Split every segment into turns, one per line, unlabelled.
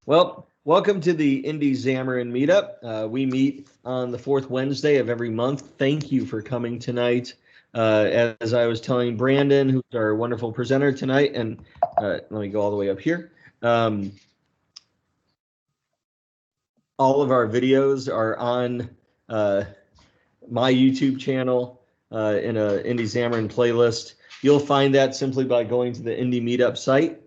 Well, welcome to the Indy Xamarin meetup. We meet on the fourth Wednesday of every month. Thank you for coming tonight. As I was telling Brandon, who's our wonderful presenter tonight, and let me go all the way up here. All of our videos are on my YouTube channel in a Indy Xamarin playlist. You'll find that simply by going to the Indy Meetup site,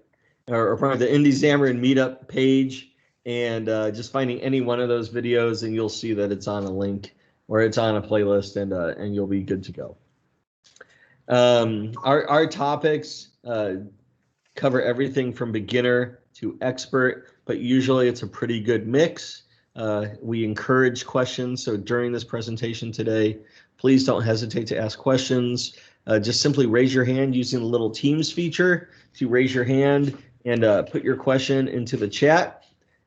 or probably the Indy Xamarin Meetup page, and just finding any one of those videos, and you'll see that it's on a link or it's on a playlist, and you'll be good to go. Our topics cover everything from beginner to expert, but usually it's a pretty good mix. We encourage questions, so during this presentation today, please don't hesitate to ask questions. Just simply raise your hand using the little Teams feature to raise your hand and put your question into the chat,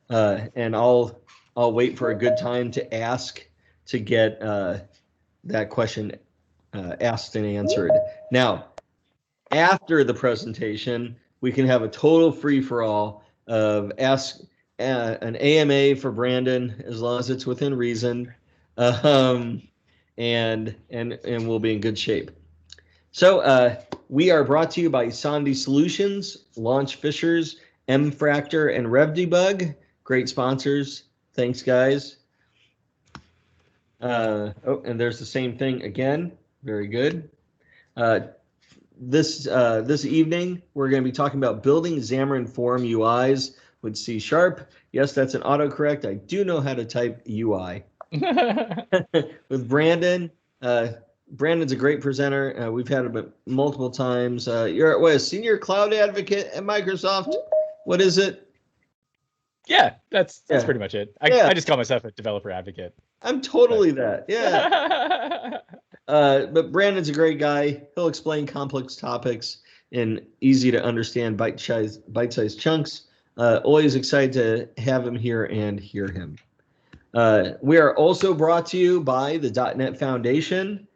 and I'll wait for a good time to ask to get that question asked and answered. Now, after the presentation, we can have a total free-for-all of ask an AMA for Brandon, as long as it's within reason, and we'll be in good shape. So we are brought to you by Sandy Solutions, Launch Fishers, Mfractor, and RevDebug. Great sponsors. Thanks, guys. Oh, and there's the same thing again. Very good. This evening, we're going to be talking about building Xamarin Form UIs with C#. Yes, that's an autocorrect. I do know how to type UI. With Brandon. Brandon's a great presenter. We've had him multiple times. You're a senior cloud advocate at Microsoft. What is it?
Yeah, that's pretty much it. I just call myself a developer advocate.
I'm totally that. Yeah. But Brandon's a great guy. He'll explain complex topics in easy to understand bite-sized chunks. Always excited to have him here and hear him. We are also brought to you by the .NET Foundation,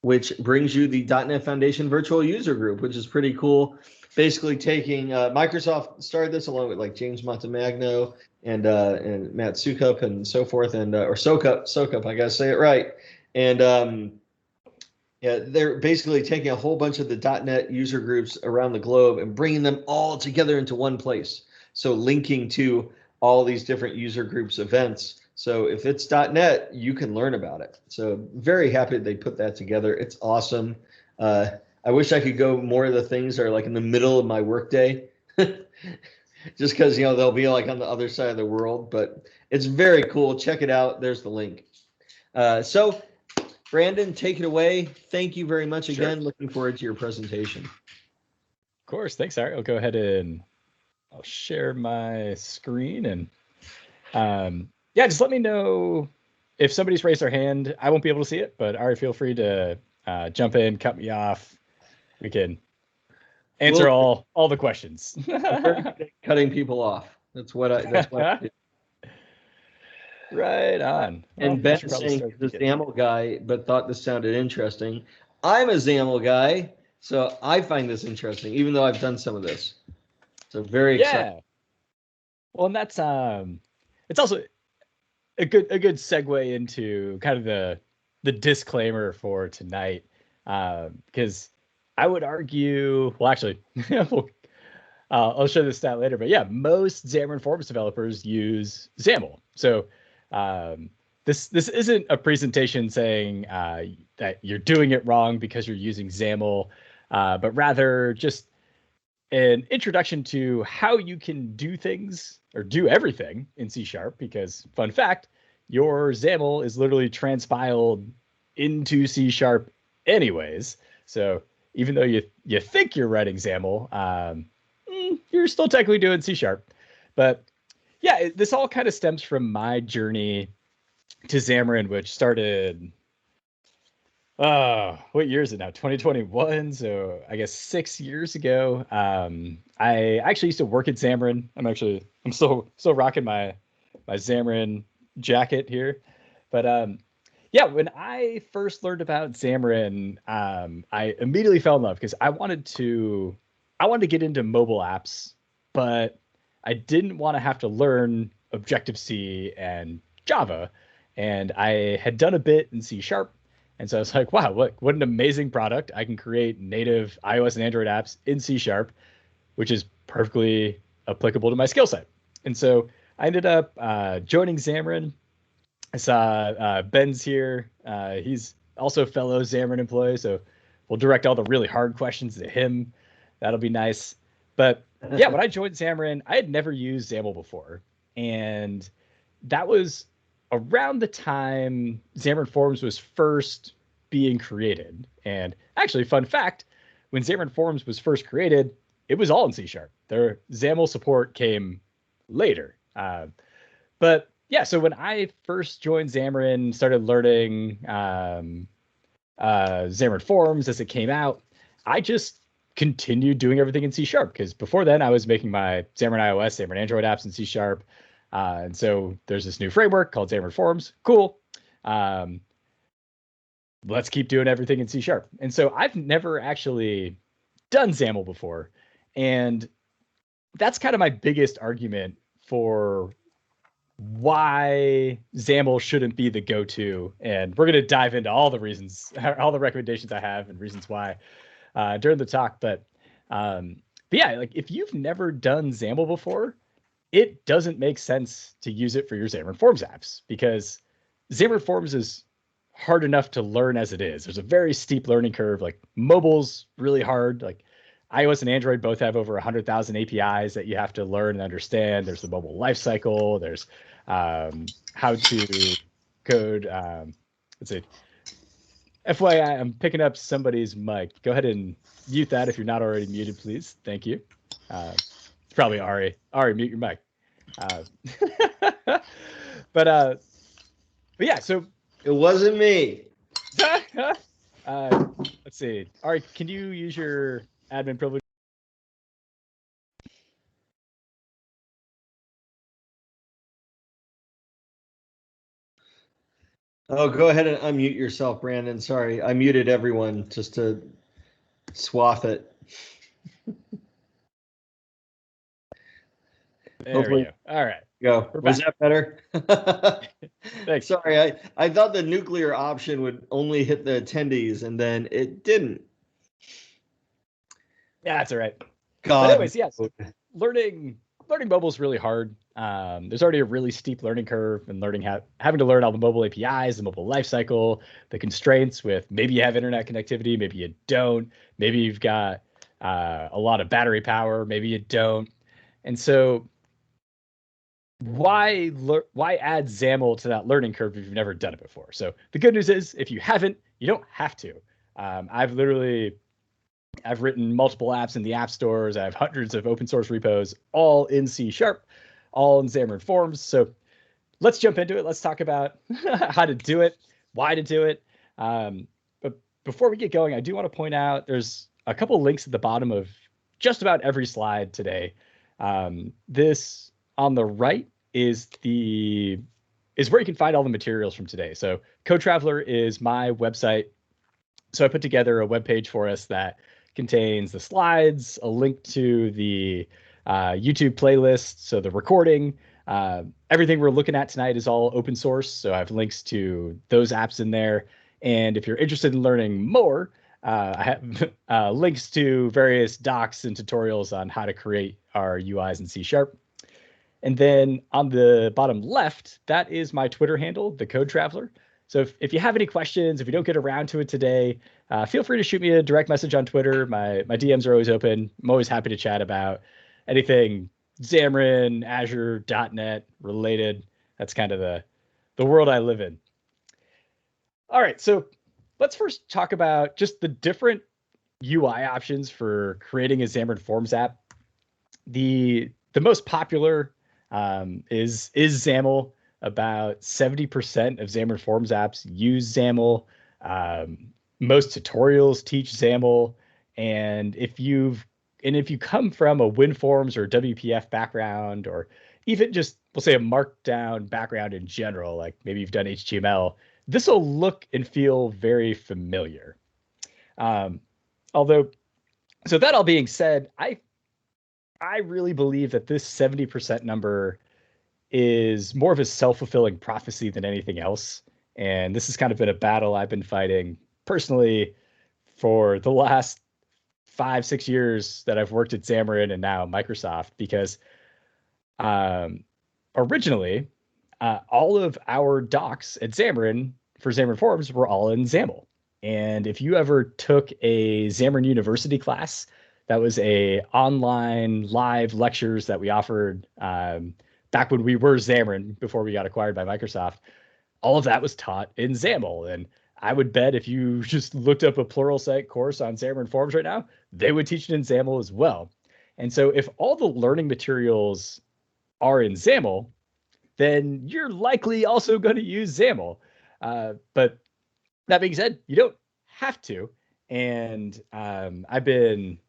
which brings you the .NET Foundation Virtual User Group, which is pretty cool. Basically taking, Microsoft started this along with like James Montemagno and Matt Sukup and so forth, and or Sokup, I gotta say it right. And yeah, they're basically taking a whole bunch of the .NET user groups around the globe and bringing them all together into one place. So linking to all these different user groups events. So if it's .NET, you can learn about it. So very happy they put that together. It's awesome. I wish I could go more of the things that are like in the middle of my workday, just because they'll be like on the other side of the world. But it's very cool. Check it out. There's the link. So Brandon, take it away. Thank you very much again. Sure. Looking forward to your presentation.
Of course. Thanks, Art. I'll go ahead and I'll share my screen, and yeah, just let me know if somebody's raised their hand. I won't be able to see it, but Ari, feel free to jump in, cut me off. We can answer all the questions.
Cutting people off. That's what I do. Right on. And Ben saying he's a XAML guy, but thought this sounded interesting. I'm a XAML guy, so I find this interesting, even though I've done some of this. So very exciting.
Well, and that's it's also a good segue into kind of the disclaimer for tonight, because I would argue, well, actually, I'll show this stat later, but yeah, most Xamarin Forms developers use XAML. So this isn't a presentation saying that you're doing it wrong because you're using XAML, but rather just an introduction to how you can do things or do everything in C#, because fun fact, your XAML is literally transpiled into C# anyways. So even though you think you're writing XAML, you're still technically doing C#. But yeah, this all kind of stems from my journey to Xamarin, which started, what year is it now? 2021. So I guess 6 years ago. I actually used to work at Xamarin. I'm still rocking my Xamarin jacket here. But yeah, when I first learned about Xamarin, I immediately fell in love because I wanted to get into mobile apps, but I didn't want to have to learn Objective-C and Java. And I had done a bit in C#. And so I was like, wow, what an amazing product. I can create native iOS and Android apps in C#, which is perfectly applicable to my skill set. And so I ended up joining Xamarin. I saw Ben's here. He's also a fellow Xamarin employee, so we'll direct all the really hard questions to him. That'll be nice. But yeah, when I joined Xamarin, I had never used XAML before. And that was around the time Xamarin Forms was first being created. And actually, fun fact, when Xamarin Forms was first created, it was all in C#. Their XAML support came later. But yeah, so when I first joined Xamarin, started learning Xamarin Forms as it came out, I just continued doing everything in C#, because before then I was making my Xamarin iOS, Xamarin Android apps in C#. And so there's this new framework called Xamarin Forms. Cool. Let's keep doing everything in C#. And so I've never actually done XAML before. And that's kind of my biggest argument for why XAML shouldn't be the go-to. And we're going to dive into all the reasons, all the recommendations I have and reasons why during the talk. But yeah, like if you've never done XAML before, it doesn't make sense to use it for your Xamarin Forms apps, because Xamarin Forms is hard enough to learn as it is. There's a very steep learning curve. Like mobile's really hard. Like iOS and Android both have over 100,000 APIs that you have to learn and understand. There's the mobile lifecycle. There's how to code. Let's see. FYI, I'm picking up somebody's mic. Go ahead and mute that if you're not already muted, please. Thank you. It's probably Ari. Ari, mute your mic. But yeah, so
it wasn't me.
Let's see. Ari, can you use your admin privilege?
Oh, go ahead and unmute yourself, Brandon. Sorry, I muted everyone just to swath it.
There Hopefully, we go. All right.
Go. Was that better?
Thanks.
Sorry, I thought the nuclear option would only hit the attendees, and then it didn't.
Yeah, that's all right.
God.
But anyways, yes, learning mobile is really hard. There's already a really steep learning curve, and having to learn all the mobile APIs, the mobile lifecycle, the constraints with maybe you have internet connectivity, maybe you don't, maybe you've got a lot of battery power, maybe you don't, and so why add XAML to that learning curve if you've never done it before? So the good news is, if you haven't, you don't have to. I've written multiple apps in the app stores. I have hundreds of open source repos, all in C#, all in Xamarin Forms. So let's jump into it. Let's talk about how to do it, why to do it. But before we get going, I do want to point out there's a couple links at the bottom of just about every slide today. This on the right is where you can find all the materials from today. So Code Traveler is my website. So I put together a web page for us that contains the slides, a link to the YouTube playlist, so the recording. Everything we're looking at tonight is all open source, so I have links to those apps in there. And if you're interested in learning more, I have links to various docs and tutorials on how to create our UIs in C#. And then on the bottom left, that is my Twitter handle, the Code Traveler. So if you have any questions, if you don't get around to it today, feel free to shoot me a direct message on Twitter. My DMs are always open. I'm always happy to chat about anything Xamarin, Azure, .NET related. That's kind of the world I live in. All right, so let's first talk about just the different UI options for creating a Xamarin Forms app. The most popular is XAML. About 70% of Xamarin Forms apps use XAML. Most tutorials teach XAML. And if you come from a WinForms or WPF background, or even just, we'll say, a Markdown background in general, like maybe you've done HTML, this will look and feel very familiar. So that all being said, I I really believe that this 70% number is more of a self-fulfilling prophecy than anything else. And this has kind of been a battle I've been fighting personally for the last 5-6 years that I've worked at Xamarin and now Microsoft, because um, originally all of our docs at Xamarin for Xamarin Forms were all in XAML. And if you ever took a Xamarin University class, that was a online live lectures that we offered back when we were Xamarin before we got acquired by Microsoft. All of that was taught in XAML. And I would bet if you just looked up a Pluralsight course on Xamarin Forms right now, they would teach it in XAML as well. And so if all the learning materials are in XAML, then you're likely also going to use XAML. But that being said, you don't have to. And I've been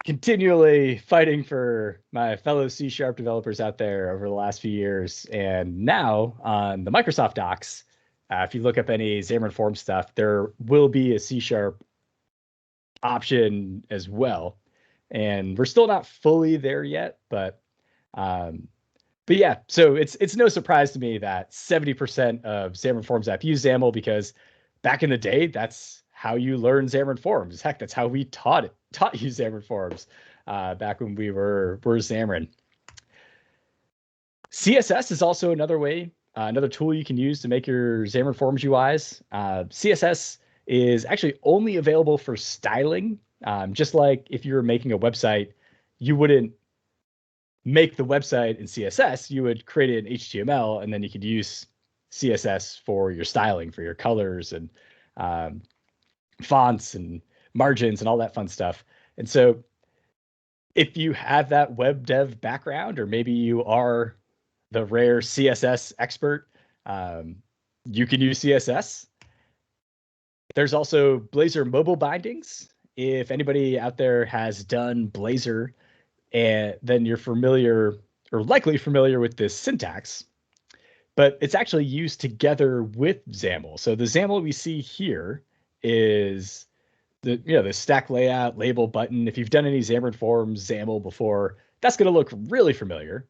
continually fighting for my fellow C# developers out there over the last few years. And now on the Microsoft docs, if you look up any Xamarin Forms stuff, there will be a C# option as well. And we're still not fully there yet, but yeah, so it's no surprise to me that 70% of Xamarin Forms app use XAML, because back in the day, that's how you learn Xamarin Forms. Heck, that's how we taught you Xamarin Forms back when we were Xamarin. CSS is also another way, another tool you can use to make your Xamarin Forms UIs. CSS is actually only available for styling. Just like if you were making a website, you wouldn't make the website in CSS, you would create it in HTML, and then you could use CSS for your styling, for your colors and fonts and margins and all that fun stuff. And so if you have that web dev background, or maybe you are the rare CSS expert, you can use CSS. There's also Blazor mobile bindings. If anybody out there has done Blazor, and then you're familiar, or likely familiar, with this syntax, but it's actually used together with XAML. So the XAML we see here is the stack layout, label button. If you've done any Xamarin Forms XAML before, that's going to look really familiar.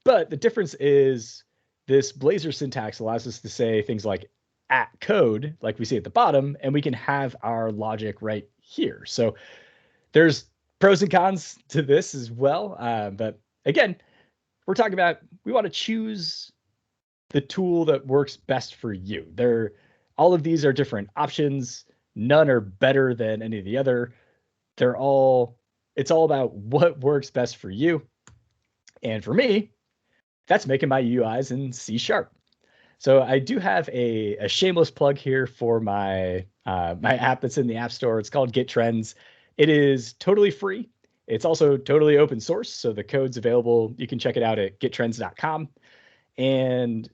But the difference is this Blazor syntax allows us to say things like @code, like we see at the bottom, and we can have our logic right here. So there's pros and cons to this as well. But again, we're talking about, we want to choose the tool that works best for you. All of these are different options. None are better than any of the other. It's all about what works best for you. And for me, that's making my UIs in C#. So I do have a shameless plug here for my app that's in the App Store. It's called Git Trends. It is totally free. It's also totally open source, so the code's available. You can check it out at gittrends.com. And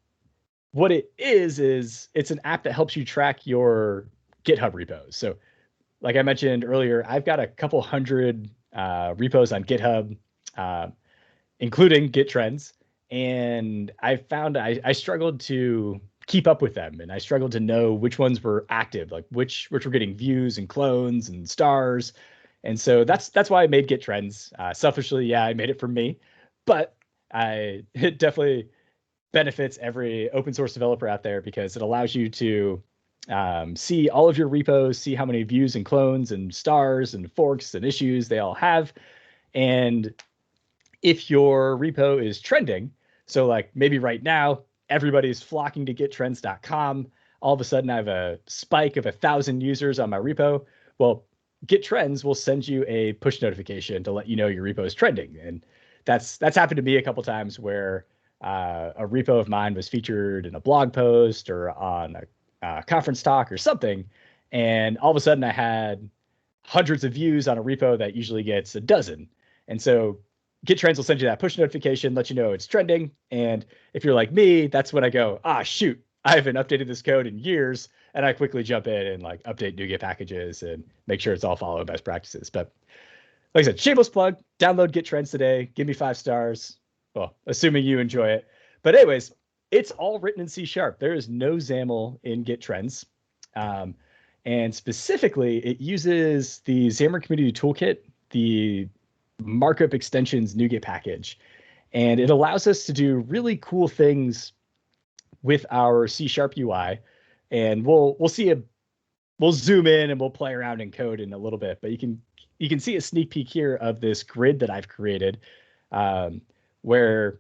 what it is it's an app that helps you track your GitHub repos. So like I mentioned earlier, I've got a couple hundred repos on GitHub, including Git Trends. And I found I struggled to keep up with them, and I struggled to know which ones were active, like which were getting views and clones and stars. And so that's why I made Git Trends. Selfishly, yeah, I made it for me, but it definitely benefits every open source developer out there, because it allows you to see all of your repos, see how many views and clones and stars and forks and issues they all have. And if your repo is trending, so like maybe right now, everybody's flocking to gittrends.com. All of a sudden, I have a spike of 1,000 users on my repo. Well, Git Trends will send you a push notification to let you know your repo is trending. And that's happened to me a couple times, where a repo of mine was featured in a blog post or on a conference talk or something. And all of a sudden, I had hundreds of views on a repo that usually gets a dozen. And so Git Trends will send you that push notification, let you know it's trending. And if you're like me, that's when I go, shoot, I haven't updated this code in years. And I quickly jump in and like update NuGet packages and make sure it's all following best practices. But like I said, shameless plug, download Git Trends today. Give me 5 stars. Well, assuming you enjoy it. But anyways, it's all written in C#. There is no XAML in Git Trends. And specifically, it uses the Xamarin Community Toolkit, the markup extensions NuGet package. And it allows us to do really cool things with our C# UI. And we'll zoom in and we'll play around in code in a little bit, but you can see a sneak peek here of this grid that I've created, where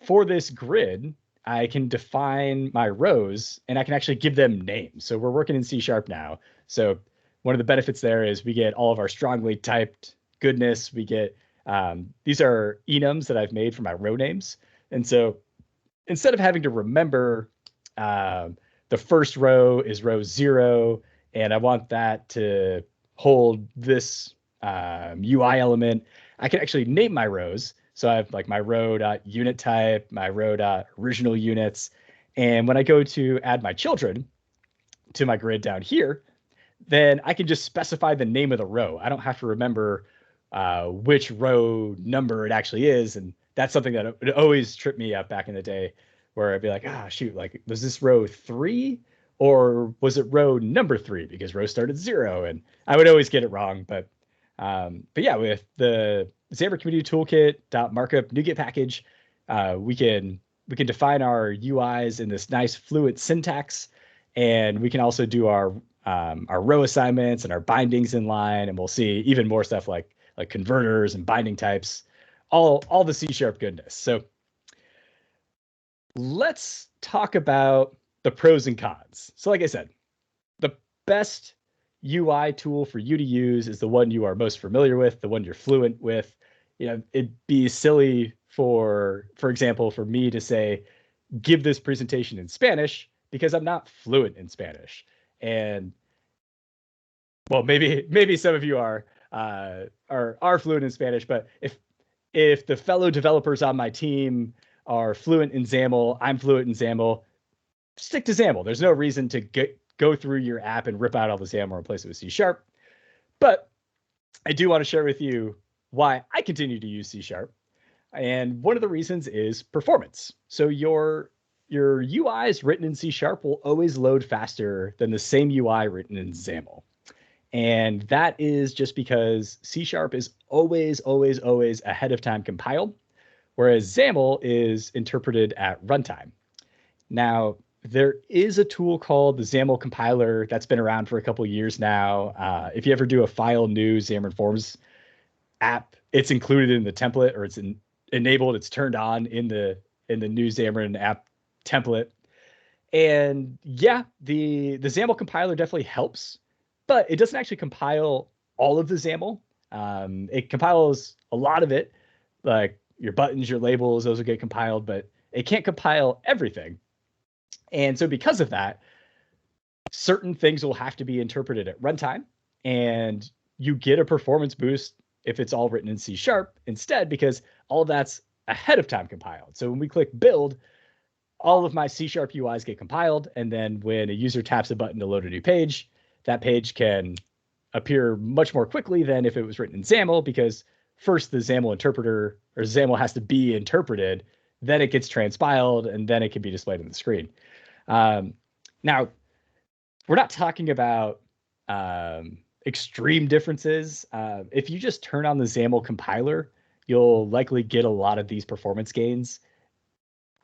for this grid, I can define my rows and I can actually give them names. So we're working in C# now. So one of the benefits there is we get all of our strongly typed goodness. We get, these are enums that I've made for my row names. And so instead of having to remember the first row is row 0, and I want that to hold this UI element, I can actually name my rows. So I have like my row.unit type, my row.original units. And when I go to add my children to my grid down here, then I can just specify the name of the row. I don't have to remember which row number it actually is. And that's something that would always trip me up back in the day, where I'd be like, shoot, like, was this row 3 or was it row number 3? Because row started 0, and I would always get it wrong. But yeah, with the Xamarin Community Toolkit .markup NuGet package, we can define our UIs in this nice fluent syntax, and we can also do our row assignments and our bindings in line, and we'll see even more stuff like converters and binding types, all the C# goodness. So let's talk about the pros and cons. So like I said, the best UI tool for you to use is the one you are most familiar with, the one you're fluent with. It'd be silly for example, for me to say, give this presentation in Spanish, because I'm not fluent in Spanish. And well, maybe some of you are fluent in Spanish, but if the fellow developers on my team are fluent in XAML, I'm fluent in XAML, stick to XAML. There's no reason to go through your app and rip out all the XAML and replace it with C#. But I do want to share with you why I continue to use C#. And one of the reasons is performance. So your UIs written in C# will always load faster than the same UI written in XAML. And that is just because C# is always ahead of time compiled, whereas XAML is interpreted at runtime. Now, there is a tool called the XAML compiler that's been around for a couple of years now. If you ever do a file new Xamarin Forms app, it's included in the template, or it's enabled, it's turned on in the new Xamarin app template. And yeah, the XAML compiler definitely helps, but it doesn't actually compile all of the XAML. It compiles a lot of it, like your buttons, your labels, those will get compiled, but it can't compile everything. And so because of that, certain things will have to be interpreted at runtime, and you get a performance boost if it's all written in C# instead, because all of that's ahead of time compiled. So when we click build, all of my C# UIs get compiled, and then when a user taps a button to load a new page, that page can appear much more quickly than if it was written in XAML, because first the XAML interpreter, or XAML, has to be interpreted, then it gets transpiled, and then it can be displayed on the screen. Now, we're not talking about extreme differences. If you just turn on the XAML compiler, you'll likely get a lot of these performance gains.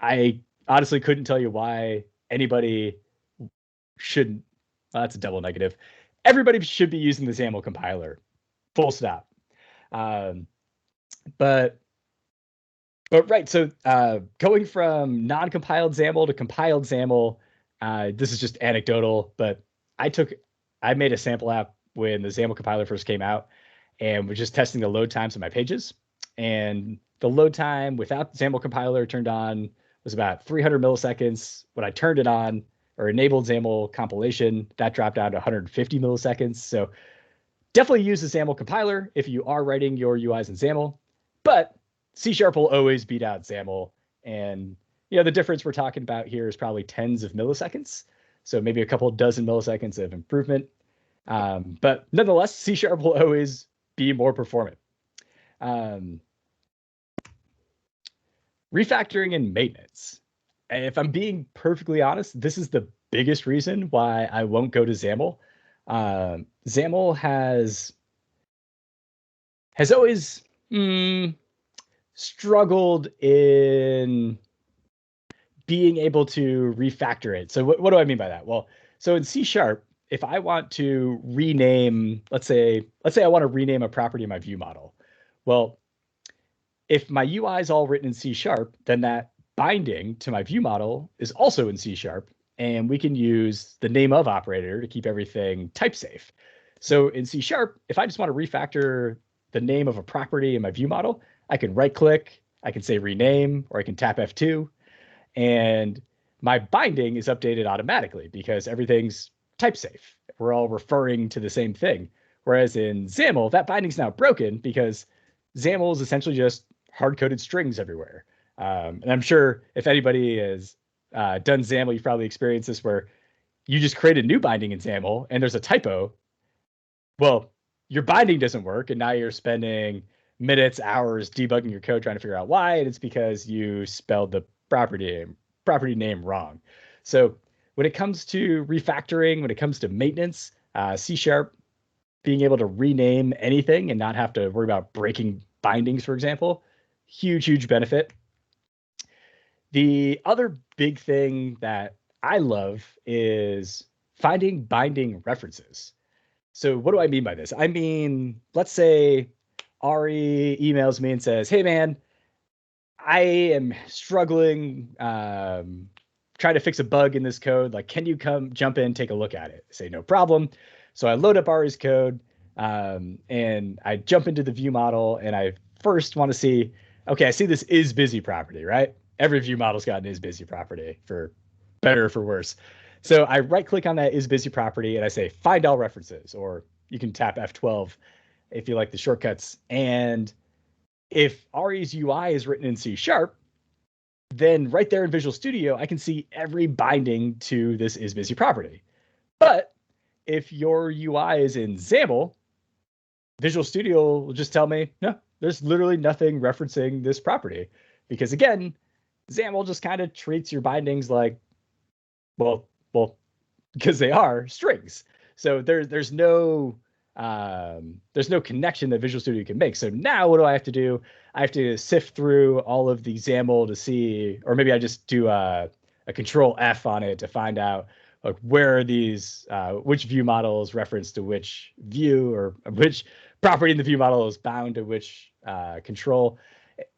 I honestly couldn't tell you why anybody shouldn't. Well, that's a double negative. Everybody should be using the XAML compiler, full stop. But right, so going from non-compiled XAML to compiled XAML, this is just anecdotal, but I made a sample app when the XAML compiler first came out, and was just testing the load times of my pages. And the load time without the XAML compiler turned on was about 300 milliseconds. When I turned it on, or enabled XAML compilation, that dropped down to 150 milliseconds. So definitely use the XAML compiler if you are writing your UIs in XAML, but C# will always beat out XAML. And the difference we're talking about here is probably tens of milliseconds. So maybe a couple dozen milliseconds of improvement. But nonetheless, C# will always be more performant. Refactoring and maintenance. If I'm being perfectly honest, this is the biggest reason why I won't go to XAML. XAML has has always struggled in being able to refactor it. So what do I mean by that? Well, so in C#, if I want to rename, let's say I want to rename a property in my view model. Well, if my UI is all written in C#, then that binding to my view model is also in C#, and we can use the name of operator to keep everything type safe. So in C#, if I just want to refactor the name of a property in my view model, I can right click, I can say rename, or I can tap F2, and my binding is updated automatically because everything's type safe. We're all referring to the same thing. Whereas in XAML, that binding's now broken because XAML is essentially just hard-coded strings everywhere. And I'm sure if anybody has done XAML, you've probably experienced this where you just create a new binding in XAML and there's a typo. Well, your binding doesn't work, and now you're spending minutes, hours debugging your code trying to figure out why, and it's because you spelled the property name wrong. So when it comes to refactoring, when it comes to maintenance, C# being able to rename anything and not have to worry about breaking bindings, for example, huge benefit. The other big thing that I love is finding binding references. So what do I mean by this? I mean, let's say Ari emails me and says, hey man, I am struggling trying to fix a bug in this code. Like, can you come jump in, take a look at it? I say, no problem. So I load up Ari's code and I jump into the view model and I first want to see, okay, I see this is busy property, right? Every view model's got an is busy property, for better or for worse. So I right click on that is busy property and I say find all references, or you can tap F12 if you like the shortcuts. And if Ari's UI is written in C#, then right there in Visual Studio, I can see every binding to this is busy property. But if your UI is in XAML, Visual Studio will just tell me, no, there's literally nothing referencing this property. Because again, XAML just kind of treats your bindings like, well, because they are strings. So there's no connection that Visual Studio can make. So now what do I have to do? I have to sift through all of the XAML to see, or maybe I just do a control F on it to find out like where are these, which view models reference to which view, or which property in the view model is bound to which control.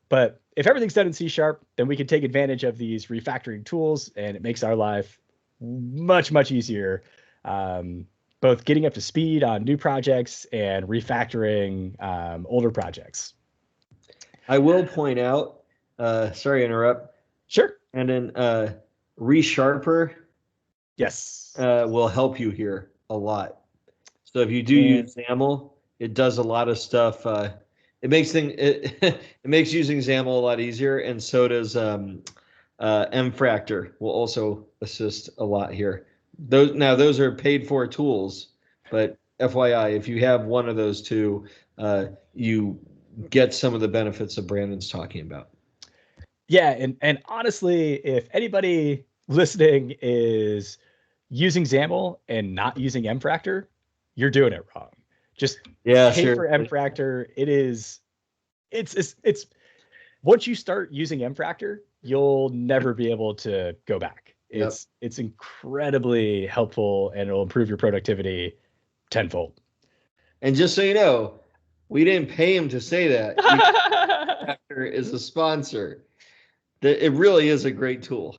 But if everything's done in C#, then we can take advantage of these refactoring tools, and it makes our life much easier. Both getting up to speed on new projects and refactoring older projects.
I will point out, sorry to interrupt.
Sure.
And then ReSharper,
yes,
will help you here a lot. So if you do use XAML, it does a lot of stuff. It makes it makes using XAML a lot easier, and so does MFractor will also assist a lot here. Those are paid for tools, but FYI, if you have one of those two, you get some of the benefits that Brandon's talking about.
Yeah, and honestly, if anybody listening is using XAML and not using MFractor, you're doing it wrong. Just pay for MFractor. It's once you start using MFractor, you'll never be able to go back. It's incredibly helpful, and it'll improve your productivity tenfold.
And just so you know, we didn't pay him to say that. MFractor is a sponsor. It really is a great tool.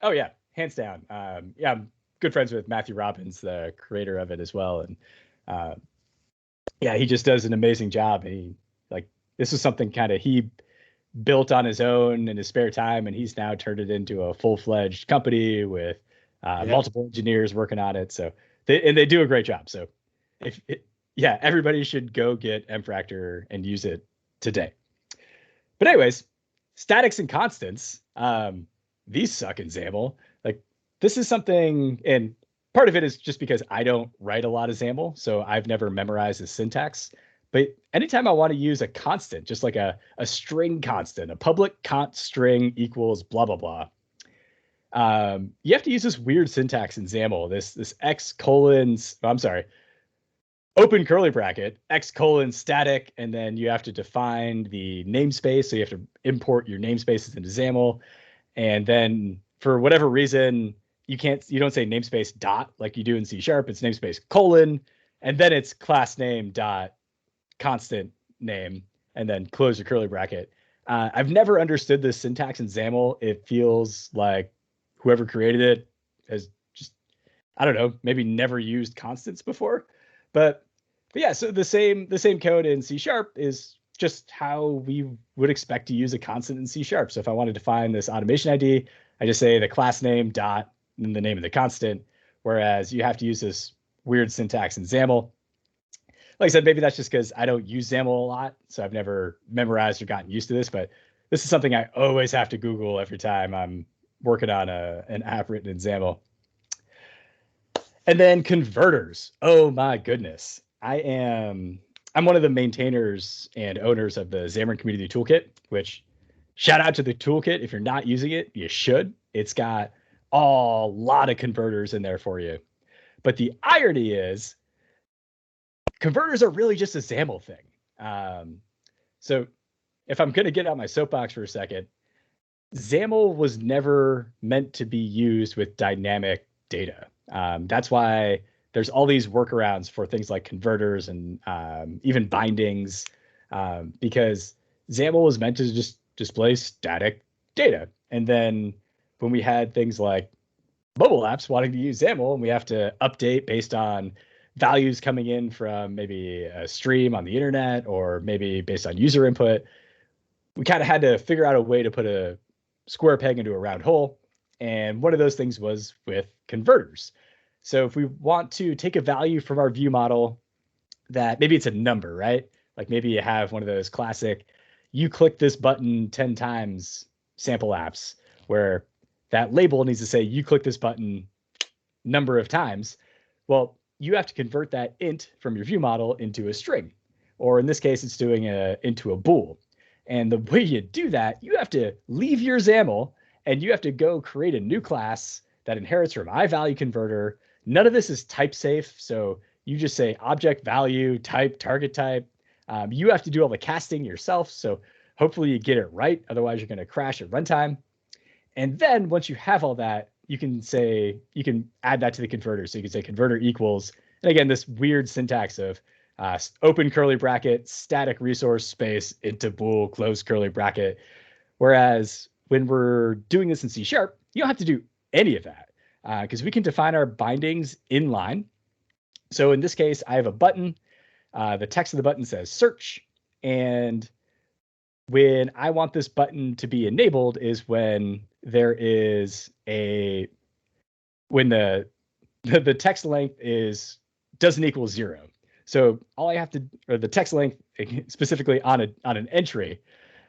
Oh yeah, hands down. Yeah, I'm good friends with Matthew Robbins, the creator of it as well, and yeah, he just does an amazing job. This is something kind of he built on his own in his spare time, and he's now turned it into a full-fledged company with multiple engineers working on it. So they do a great job. So everybody should go get MFractor and use it today. But anyways, statics and constants, these suck in XAML. Like, this is something, and part of it is just because I don't write a lot of XAML, so I've never memorized the syntax. But anytime I want to use a constant, just like a string constant, a public const string equals blah, blah, blah, you have to use this weird syntax in XAML, this open curly bracket, X colon static, and then you have to define the namespace. So you have to import your namespaces into XAML. And then for whatever reason, you don't say namespace dot like you do in C#. It's namespace colon, and then it's class name dot constant name, and then close your curly bracket. I've never understood this syntax in XAML. It feels like whoever created it has just, I don't know, maybe never used constants before. But yeah, so the same code in C# is just how we would expect to use a constant in C#. So if I want to define this automation ID, I just say the class name dot and the name of the constant, whereas you have to use this weird syntax in XAML. Like I said, maybe that's just because I don't use XAML a lot, so I've never memorized or gotten used to this, but this is something I always have to Google every time I'm working on an app written in XAML. And then converters. Oh my goodness. I'm one of the maintainers and owners of the Xamarin Community Toolkit, which shout out to the toolkit. If you're not using it, you should. It's got a lot of converters in there for you. But the irony is converters are really just a XAML thing. So if I'm going to get out my soapbox for a second, XAML was never meant to be used with dynamic data. That's why there's all these workarounds for things like converters and even bindings, because XAML was meant to just display static data. And then when we had things like mobile apps wanting to use XAML, and we have to update based on values coming in from maybe a stream on the internet or maybe based on user input, we kind of had to figure out a way to put a square peg into a round hole. And one of those things was with converters. So if we want to take a value from our view model that maybe it's a number, right? Like maybe you have one of those classic, you click this button 10 times sample apps where that label needs to say you click this button number of times. Well, you have to convert that int from your view model into a string, or in this case, it's doing into a bool. And the way you do that, you have to leave your XAML and you have to go create a new class that inherits from iValueConverter. None of this is type safe. So you just say object value, type, target type. You have to do all the casting yourself. So hopefully you get it right. Otherwise, you're going to crash at runtime. And then once you have all that, you can add that to the converter. So you can say converter equals, and again, this weird syntax of open curly bracket, static resource space into bool, close curly bracket. Whereas when we're doing this in C#, you don't have to do any of that because we can define our bindings inline. So in this case, I have a button. The text of the button says search. And when I want this button to be enabled is when there is when the text length doesn't equal 0. So all I have to, or the text length specifically on an entry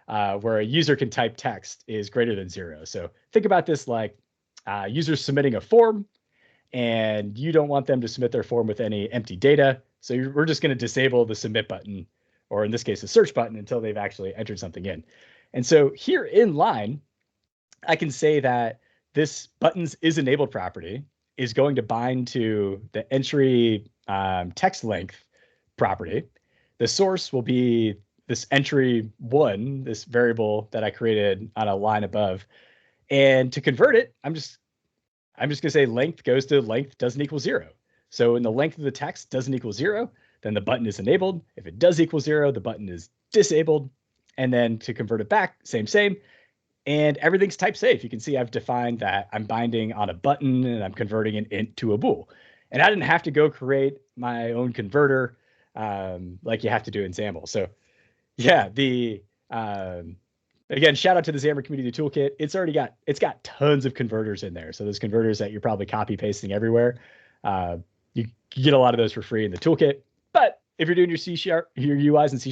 where a user can type text is greater than 0. So think about this like users submitting a form and you don't want them to submit their form with any empty data. So we're just going to disable the submit button, or in this case, the search button, until they've actually entered something in. And so here in line, I can say that this buttons is enabled property is going to bind to the entry text length property. The source will be this entry 1, this variable that I created on a line above. And to convert it, I'm just going to say length goes to length doesn't equal 0. So when the length of the text doesn't equal 0, then the button is enabled. If it does equal 0, the button is disabled. And then to convert it back, same. And everything's type safe. You can see I've defined that I'm binding on a button and I'm converting an int to a bool. And I didn't have to go create my own converter like you have to do in XAML. So yeah, again, shout out to the Xamarin Community Toolkit. It's got tons of converters in there. So those converters that you're probably copy pasting everywhere, you get a lot of those for free in the toolkit. But if you're doing your your UIs in C#,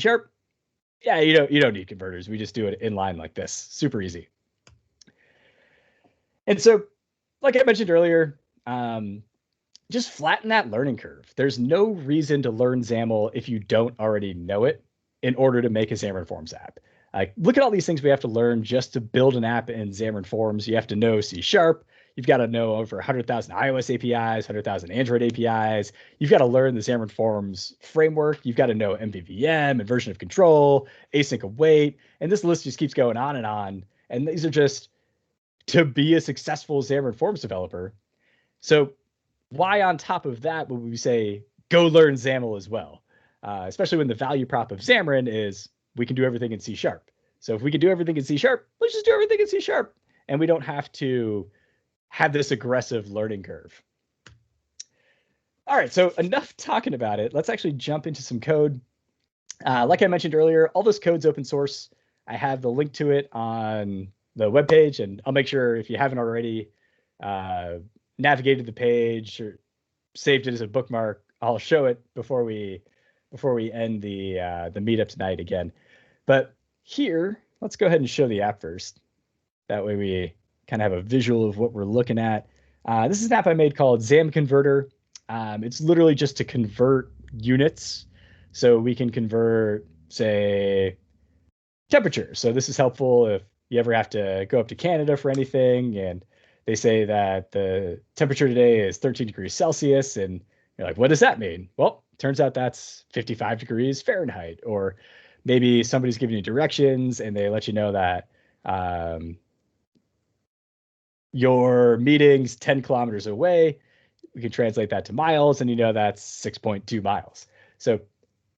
yeah, you don't need converters. We just do it in line like this, super easy. And so, like I mentioned earlier, just flatten that learning curve. There's no reason to learn XAML if you don't already know it in order to make a Xamarin Forms app. Look at all these things we have to learn just to build an app in Xamarin Forms. You have to know C#, You've got to know over 100,000 iOS APIs, 100,000 Android APIs. You've got to learn the Xamarin Forms framework. You've got to know MVVM and version of control, async await, and this list just keeps going on and on. And these are just to be a successful Xamarin Forms developer. So why on top of that would we say go learn XAML as well? Especially when the value prop of Xamarin is we can do everything in C#. So if we can do everything in C#, let's just do everything in C#. And we don't have to have this aggressive learning curve. All right, so enough talking about it. Let's actually jump into some code. Like I mentioned earlier, all this code's open source. I have the link to it on the webpage, and I'll make sure if you haven't already navigated the page or saved it as a bookmark, I'll show it before we end the meetup tonight again. But here, let's go ahead and show the app first. That way we kind of have a visual of what we're looking at. This is an app I made called XAM Converter. It's literally just to convert units. So we can convert, say, temperature. So this is helpful if you ever have to go up to Canada for anything and they say that the temperature today is 13 degrees Celsius. And you're like, what does that mean? Well, turns out that's 55 degrees Fahrenheit. Or maybe somebody's giving you directions and they let you know that your meeting's 10 kilometers away. We can translate that to miles, and you know that's 6.2 miles. So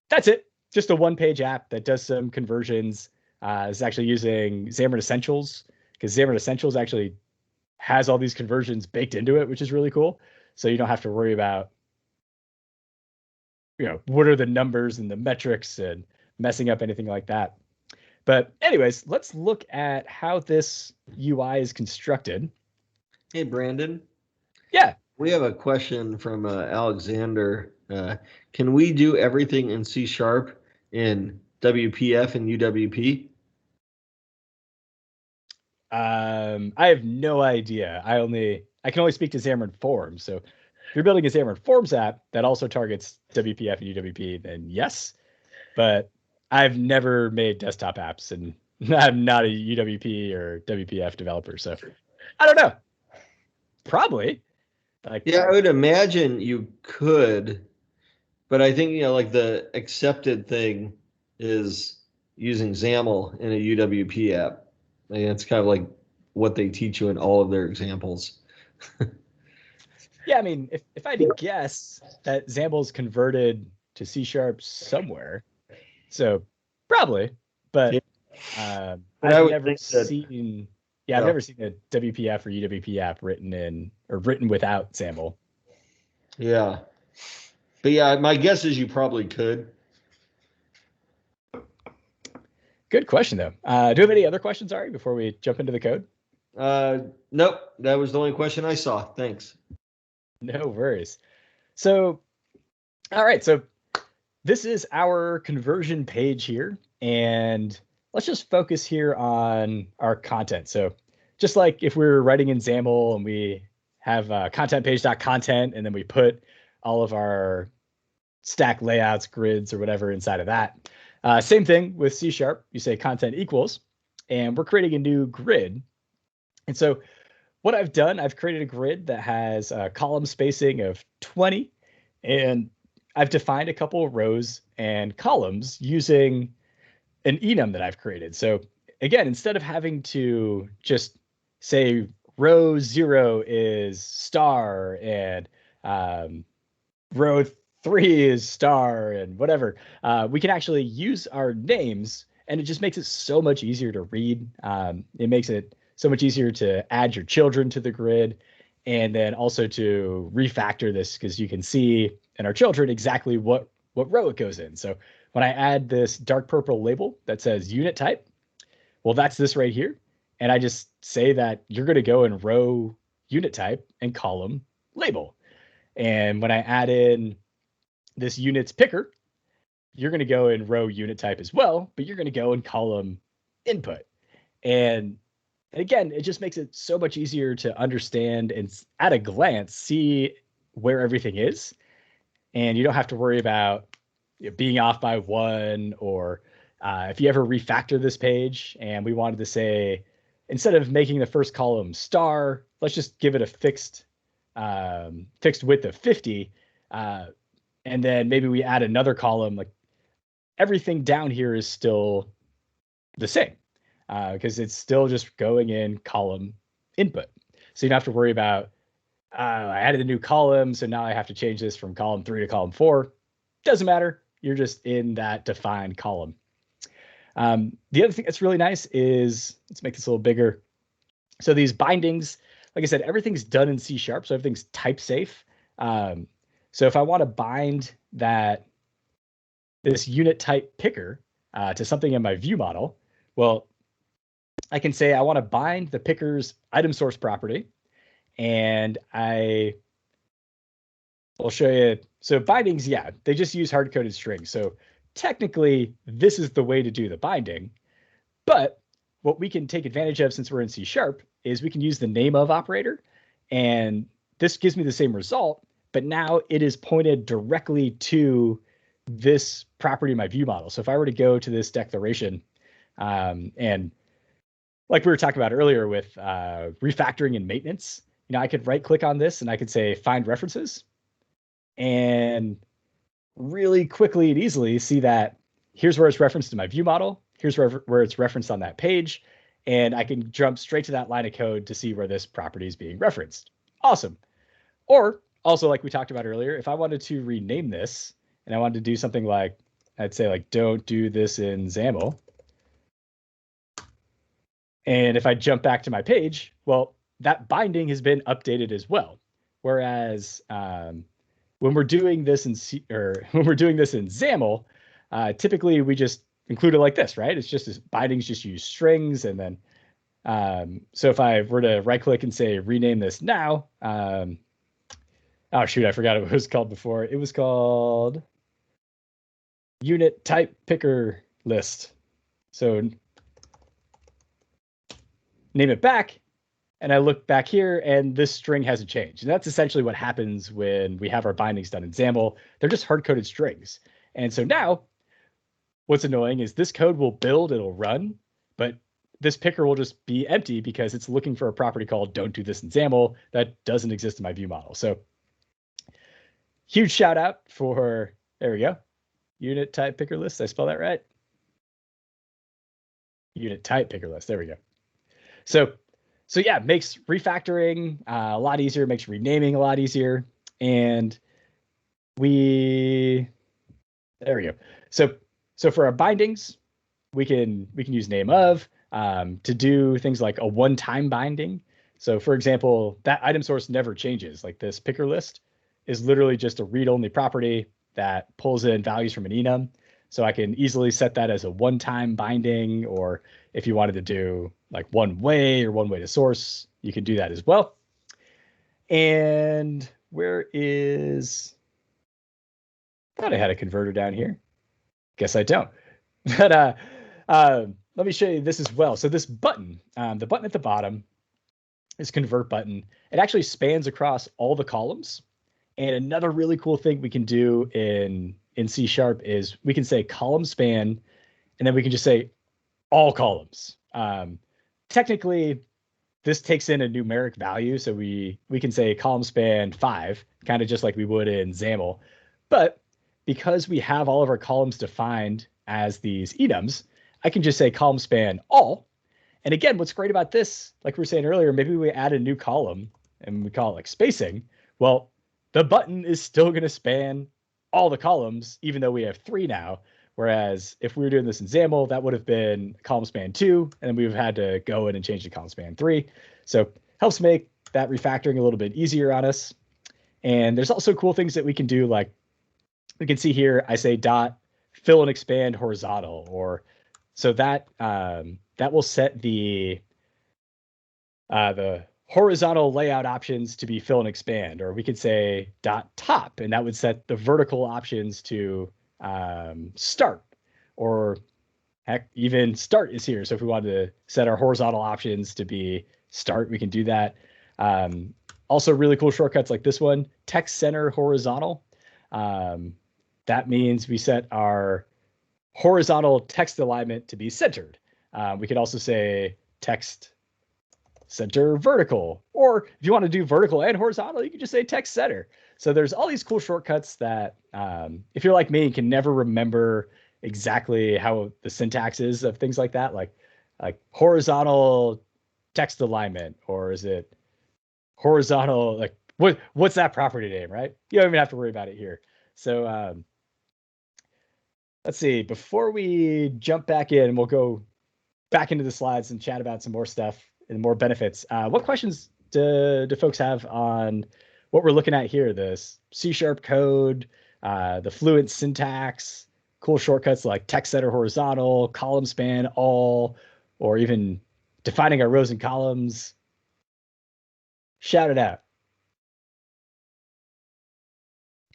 that's it. Just a one-page app that does some conversions. It's actually using Xamarin Essentials, because Xamarin Essentials actually has all these conversions baked into it, which is really cool. So you don't have to worry about, what are the numbers and the metrics and messing up anything like that. But anyways, let's look at how this UI is constructed.
Hey, Brandon.
Yeah.
We have a question from Alexander. Can we do everything in C# in WPF and UWP?
I have no idea. I can only speak to Xamarin Forms. So if you're building a Xamarin Forms app that also targets WPF and UWP, then yes. But I've never made desktop apps, and I'm not a UWP or WPF developer, so I don't know. Probably.
Yeah, I would imagine you could, but I think like the accepted thing is using XAML in a UWP app. And it's kind of like what they teach you in all of their examples.
Yeah, I mean, if I had to guess, that XAML's converted to C# somewhere, so probably. But I've never seen. I've never seen a WPF or UWP app written without XAML.
Yeah, but yeah, my guess is you probably could.
Good question, though. Do you have any other questions, Ari, before we jump into the code?
Nope, that was the only question I saw. Thanks.
No worries. So, all right, so this is our conversion page here, and let's just focus here on our content. So just like if we were writing in XAML and we have content page.content, and then we put all of our stack layouts, grids, or whatever inside of that. Same thing with C#. You say content equals, and we're creating a new grid. And so what I've done, I've created a grid that has a column spacing of 20, and I've defined a couple of rows and columns using an enum that I've created. So again, instead of having to just say row 0 is star and row 3 is star and whatever, we can actually use our names, and it just makes it so much easier to read. It makes it so much easier to add your children to the grid, and then also to refactor this, because you can see in our children exactly what row it goes in. So when I add this dark purple label that says unit type, well, that's this right here. And I just say that you're going to go in row unit type and column label. And when I add in this units picker, you're going to go in row unit type as well, but you're going to go in column input. And again, it just makes it so much easier to understand and at a glance see where everything is. And you don't have to worry about being off by 1, or if you ever refactor this page and we wanted to say instead of making the first column star, let's just give it a fixed width of 50. And then maybe we add another column. Like everything down here is still the same because it's still just going in column input. So you don't have to worry about, I added a new column, so now I have to change this from column 3 to column 4. Doesn't matter. You're just in that defined column. The other thing that's really nice is, let's make this a little bigger. So these bindings, like I said, everything's done in C#, so everything's type safe. So if I want to bind this unit type picker to something in my view model, well, I can say I want to bind the picker's item source property, and I will show you. So bindings, yeah, they just use hard-coded strings. So technically, this is the way to do the binding. But what we can take advantage of since we're in C# is we can use the name of operator, and this gives me the same result, but now it is pointed directly to this property in my view model. So if I were to go to this declaration, and like we were talking about earlier with refactoring and maintenance, I could right click on this and I could say find references, and really quickly and easily see that here's where it's referenced in my view model. Here's where it's referenced on that page. And I can jump straight to that line of code to see where this property is being referenced. Awesome. Or also, like we talked about earlier, if I wanted to rename this and I wanted to do something like, I'd say like, don't do this in XAML. And if I jump back to my page, well, that binding has been updated as well. Whereas when we're doing this in XAML, typically we just include it like this, right? It's just bindings just use strings, and then so if I were to right click and say rename this now, oh shoot, I forgot what it was called before. It was called unit type picker list. So name it back, and I look back here, and this string hasn't changed. And that's essentially what happens when we have our bindings done in XAML. They're just hard-coded strings. And so now, what's annoying is this code will build, it'll run, but this picker will just be empty because it's looking for a property called don't do this in XAML that doesn't exist in my view model. So huge shout out for, there we go, unit type picker list. Did I spell that right? Unit type picker list. There we go. So yeah, makes refactoring a lot easier, makes renaming a lot easier. And there we go. So for our bindings, we can use name of to do things like a one-time binding. So for example, that item source never changes. Like this picker list is literally just a read-only property that pulls in values from an enum. So I can easily set that as a one-time binding, or if you wanted to do like one way or one way to source, you can do that as well. And where is, thought I had a converter down here. Guess I don't. But let me show you this as well. So this button, the button at the bottom, this convert button, it actually spans across all the columns. And another really cool thing we can do in C# is we can say column span, and then we can just say all columns. Technically, this takes in a numeric value, so we can say column span 5, kind of just like we would in XAML. But because we have all of our columns defined as these enums, I can just say column span all. And again, what's great about this, like we were saying earlier, maybe we add a new column and we call it like spacing. Well, the button is still going to span all the columns, even though we have 3 now. Whereas if we were doing this in XAML, that would have been column span 2, and then we would have had to go in and change to column span 3. So helps make that refactoring a little bit easier on us. And there's also cool things that we can do, like we can see here, I say dot fill and expand horizontal, or so that that will set the horizontal layout options to be fill and expand, or we could say dot top, and that would set the vertical options to start, or heck, even start is here. So if we wanted to set our horizontal options to be start, we can do that. Also really cool shortcuts like this one, text center horizontal. That means we set our horizontal text alignment to be centered. We could also say text center vertical. Or if you want to do vertical and horizontal, you can just say text center. So there's all these cool shortcuts that if you're like me and can never remember exactly how the syntax is of things like that, like horizontal text alignment, or is it horizontal, like what's that property name, right? You don't even have to worry about it here. So let's see, before we jump back in, we'll go back into the slides and chat about some more stuff and more benefits. What questions do folks have on what we're looking at here? The C# code, the fluent syntax, cool shortcuts like text center horizontal, column span all, or even defining our rows and columns. Shout it out.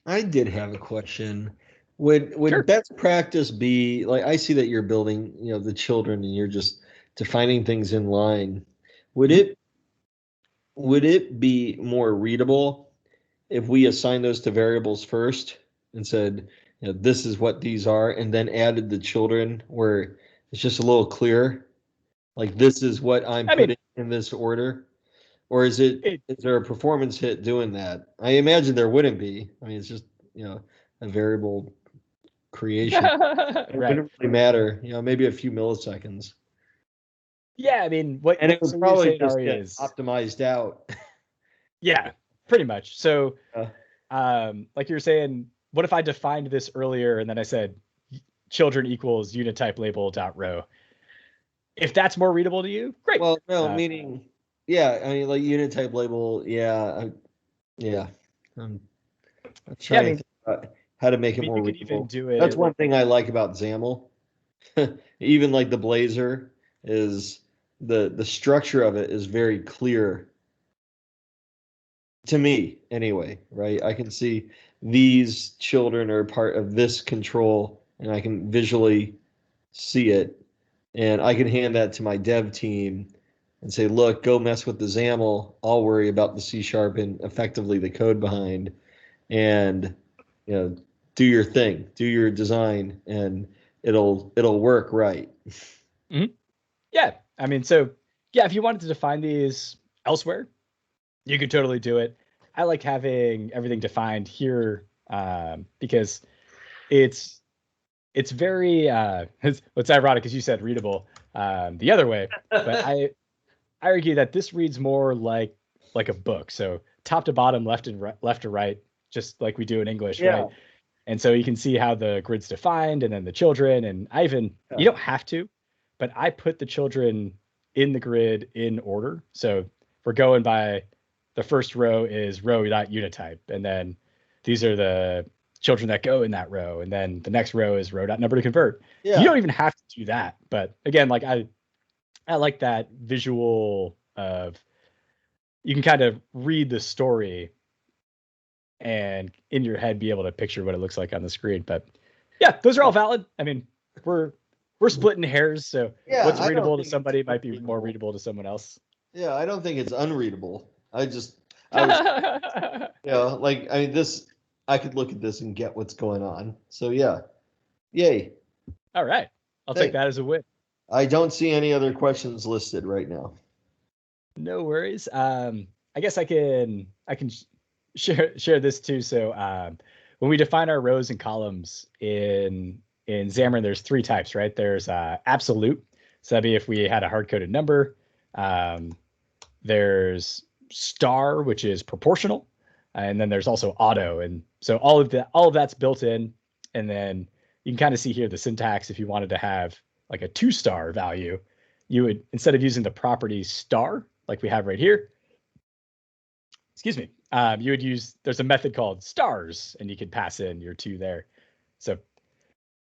I did have a question. Would
Sure.
best practice be, like, I see that you're building, the children and you're just defining things in line. Would it be more readable if we assign those to variables first and said, this is what these are, and then added the children where it's just a little clearer? Like, this is what I'm putting in this order? Or is there a performance hit doing that? I imagine there wouldn't be. I mean, it's just, a variable creation. It
Right.
wouldn't really matter, maybe a few milliseconds.
Yeah, I mean,
And it would probably just get
is
optimized out.
Yeah, pretty much. So,
Uh,
like you were saying, what if I defined this earlier and then I said children equals unit type label dot row? If that's more readable to you, great.
Well, no, meaning, yeah, I mean, like unit type label, yeah, yeah. I'm trying to think about how to make it more
you could even
readable.
do it.
That's one thing I like about XAML. Even like the Blazor is the structure of it is very clear to me anyway, right? I can see these children are part of this control and I can visually see it, and I can hand that to my dev team and say, look, go mess with the XAML. I'll worry about the C# and effectively the code behind, and do your thing, do your design, and it'll work right.
Mm-hmm. Yeah, I mean, so yeah, if you wanted to define these elsewhere, you could totally do it. I like having everything defined here because it's very it's ironic because you said readable the other way, but I argue that this reads more like a book. So top to bottom, left to right, just like we do in English,
Yeah.
right? And so you can see how the grid's defined and then the children. And you don't have to, but I put the children in the grid in order. So we're going by the first row is row.unitype. And then these are the children that go in that row. And then the next row is row.number to convert.
Yeah.
You don't even have to do that. But again, like I like that visual of you can kind of read the story and in your head be able to picture what it looks like on the screen. But yeah, those are all valid. I mean, we're splitting hairs, so what's readable to somebody might be more readable to someone else.
Yeah, I don't think it's unreadable. I was like, I mean, I could look at this and get what's going on. So yeah, yay.
All right, I'll take that as a win.
I don't see any other questions listed right now.
No worries. I guess I can share this too. So when we define our rows and columns in Xamarin, there's three types, right? There's absolute. So that'd be if we had a hard-coded number. There's star, which is proportional, and then there's also auto. And so all of that's built in. And then you can kind of see here the syntax. If you wanted to have like a 2-star value, you would, instead of using the property star like we have right here, excuse me, you would use, there's a method called stars, and you could pass in your 2 there. So,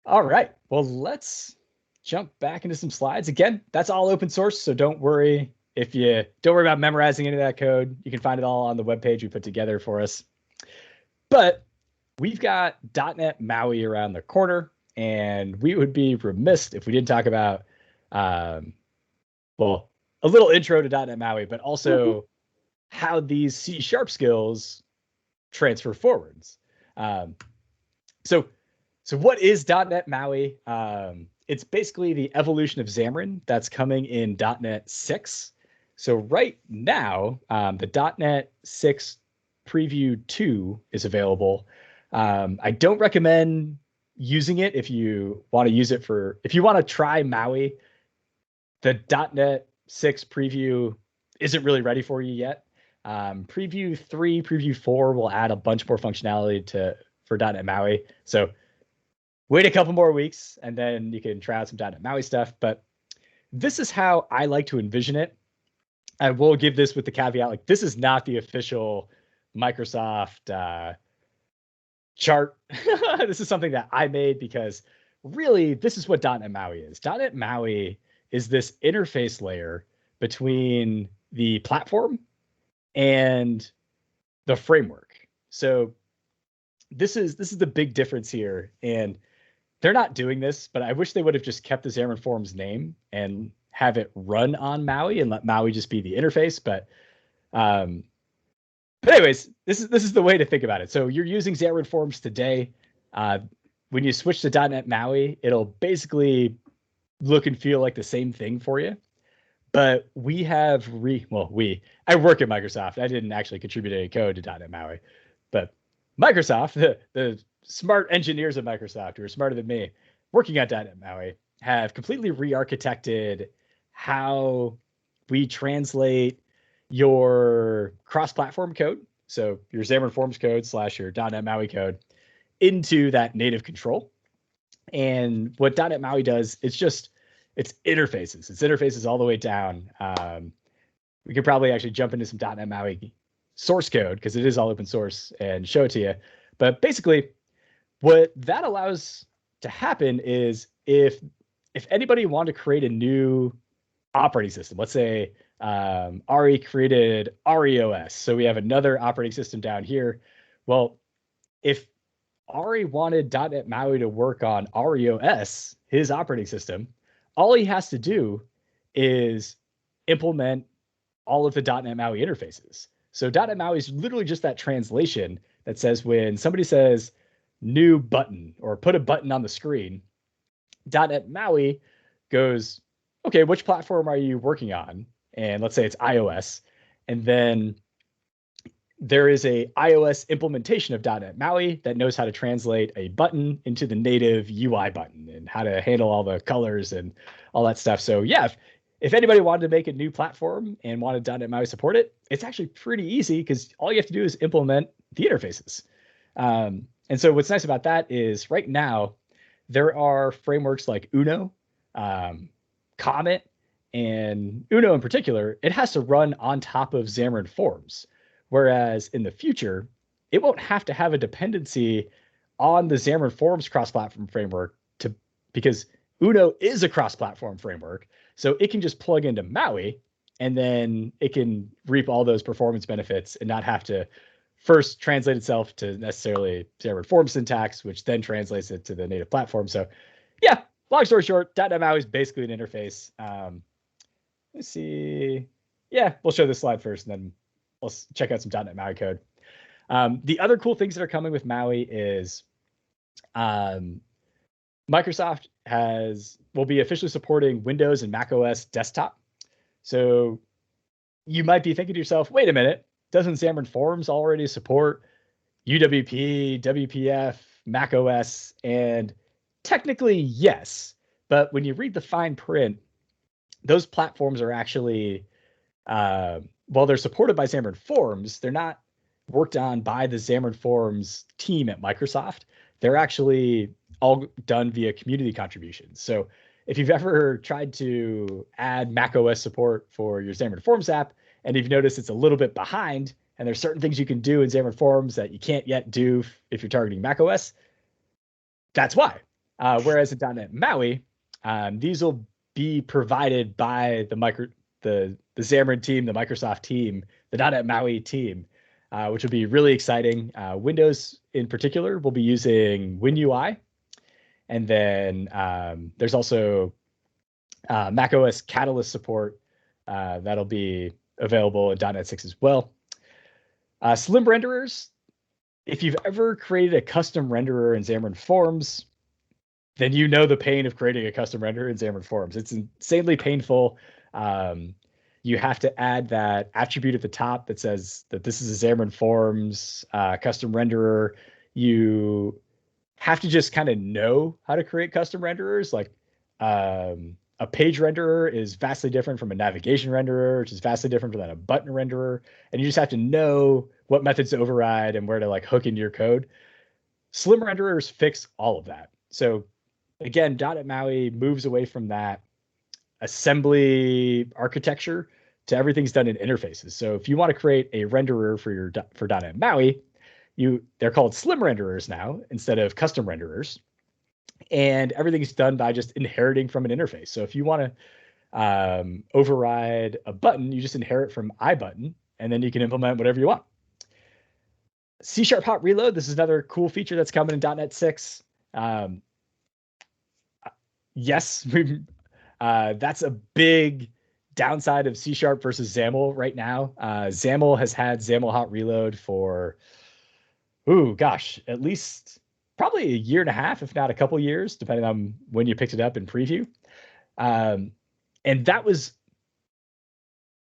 all right, well, let's jump back into some slides. Again, that's all open source, so don't worry about memorizing any of that code. You can find it all on the webpage we put together for us. But we've got .NET MAUI around the corner, and we would be remiss if we didn't talk about, well, a little intro to .NET MAUI, but also how these C# skills transfer forwards. So what is .NET MAUI? It's basically the evolution of Xamarin that's coming in .NET 6. So right now, the .NET 6 Preview 2 is available. I don't recommend using it if you want to use it if you want to try MAUI. The .NET 6 Preview isn't really ready for you yet. Preview 3, Preview 4 will add a bunch more functionality for .NET MAUI. So wait a couple more weeks, and then you can try out some .NET MAUI stuff. But this is how I like to envision it. I will give this with the caveat, like, this is not the official Microsoft chart. This is something that I made because really this is what .NET MAUI is. .NET MAUI is this interface layer between the platform and the framework. So this is the big difference here. And they're not doing this, but I wish they would have just kept the Xamarin Forms name and have it run on MAUI and let MAUI just be the interface. But anyways, this is the way to think about it. So you're using Xamarin Forms today. When you switch to .NET MAUI, it'll basically look and feel like the same thing for you. But we have I work at Microsoft. I didn't actually contribute any code to .NET MAUI, but Microsoft, the smart engineers at Microsoft who are smarter than me, working on .NET MAUI, have completely re-architected how we translate your cross-platform code, so your Xamarin Forms code / your .NET MAUI code, into that native control. And what .NET MAUI does, it's interfaces. It's interfaces all the way down. We could probably actually jump into some .NET MAUI source code because it is all open source and show it to you. But basically, what that allows to happen is if anybody wanted to create a new operating system, let's say Ari created AriOS, so we have another operating system down here. Well, if Ari wanted .NET MAUI to work on AriOS, his operating system, all he has to do is implement all of the .NET MAUI interfaces. So .NET MAUI is literally just that translation that says when somebody says new button or put a button on the screen, .NET MAUI goes, okay, which platform are you working on? And let's say it's iOS. And then there is a iOS implementation of .NET MAUI that knows how to translate a button into the native UI button and how to handle all the colors and all that stuff. So yeah, if anybody wanted to make a new platform and wanted .NET MAUI support it, it's actually pretty easy because all you have to do is implement the interfaces. And so what's nice about that is right now, there are frameworks like Uno, Comet, and Uno in particular, it has to run on top of Xamarin Forms. Whereas in the future, it won't have to have a dependency on the Xamarin Forms cross-platform framework because Uno is a cross-platform framework. So it can just plug into MAUI and then it can reap all those performance benefits and not have to first translate itself to necessarily Xamarin Forms syntax, which then translates it to the native platform. So yeah, long story short, .NET MAUI is basically an interface. Let's see. Yeah, we'll show this slide first and then let's check out some .NET MAUI code. The other cool things that are coming with MAUI is Microsoft will be officially supporting Windows and Mac OS desktop. So you might be thinking to yourself, wait a minute, doesn't Xamarin Forms already support UWP, WPF, Mac OS? And technically, yes. But when you read the fine print, those platforms are actually, while they're supported by Xamarin Forms, they're not worked on by the Xamarin Forms team at Microsoft. They're actually all done via community contributions. So if you've ever tried to add Mac OS support for your Xamarin Forms app, and you've noticed it's a little bit behind, and there's certain things you can do in Xamarin Forms that you can't yet do if you're targeting Mac OS, that's why. Whereas in .NET MAUI, these will be provided by the Xamarin team, the Microsoft team, the .NET MAUI team, which will be really exciting. Windows in particular will be using WinUI. And then there's also Mac OS Catalyst support that'll be available in .NET 6 as well. Slim renderers, if you've ever created a custom renderer in Xamarin Forms, then you know the pain of creating a custom renderer in Xamarin Forms. It's insanely painful. you have to add that attribute at the top that says that this is a Xamarin Forms custom renderer. You have to just kind of know how to create custom renderers. Like a page renderer is vastly different from a navigation renderer, which is vastly different from a button renderer. And you just have to know what methods to override and where to like hook into your code. Slim renderers fix all of that. So again, .NET MAUI moves away from that assembly architecture to everything's done in interfaces. So if you want to create a renderer for .NET MAUI, they're called slim renderers now instead of custom renderers, and everything's done by just inheriting from an interface. So if you want to override a button, you just inherit from iButton, and then you can implement whatever you want. C# hot reload. This is another cool feature that's coming in .NET 6. Yes, that's a big downside of C# versus XAML right now. XAML has had XAML hot reload for, at least probably a year and a half, if not a couple years, depending on when you picked it up in preview. And that was,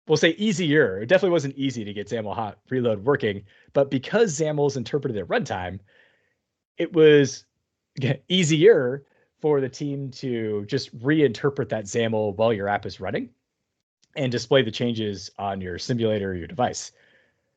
we'll say, easier. It definitely wasn't easy to get XAML hot reload working, but because XAML is interpreted at runtime, it was easier for the team to just reinterpret that XAML while your app is running and display the changes on your simulator or your device.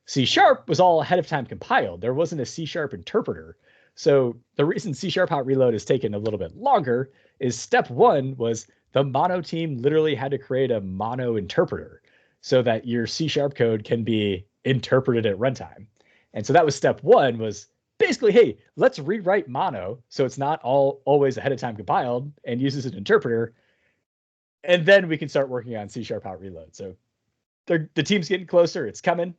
C# was all ahead of time compiled. There wasn't a C# interpreter. So the reason C# hot reload has taken a little bit longer is step one was the mono team literally had to create a mono interpreter so that your C# code can be interpreted at runtime. And so that was step one, was basically, hey, let's rewrite mono so it's not always ahead of time compiled and uses an interpreter. And then we can start working on C# hot reload. So the team's getting closer. It's coming.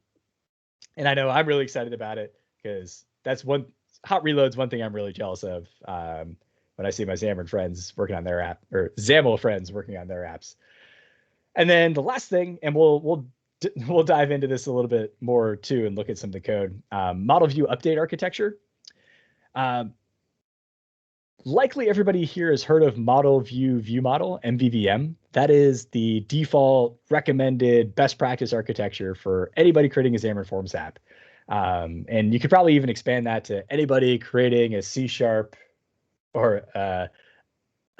And I know I'm really excited about it because hot reload's one thing I'm really jealous of when I see my Xamarin friends working on their app, or XAML friends working on their apps. And then the last thing, and we'll dive into this a little bit more too and look at some of the code. Model view update architecture. Likely everybody here has heard of model view view model, MVVM. That is the default recommended best practice architecture for anybody creating a Xamarin Forms app. And you could probably even expand that to anybody creating a C# or a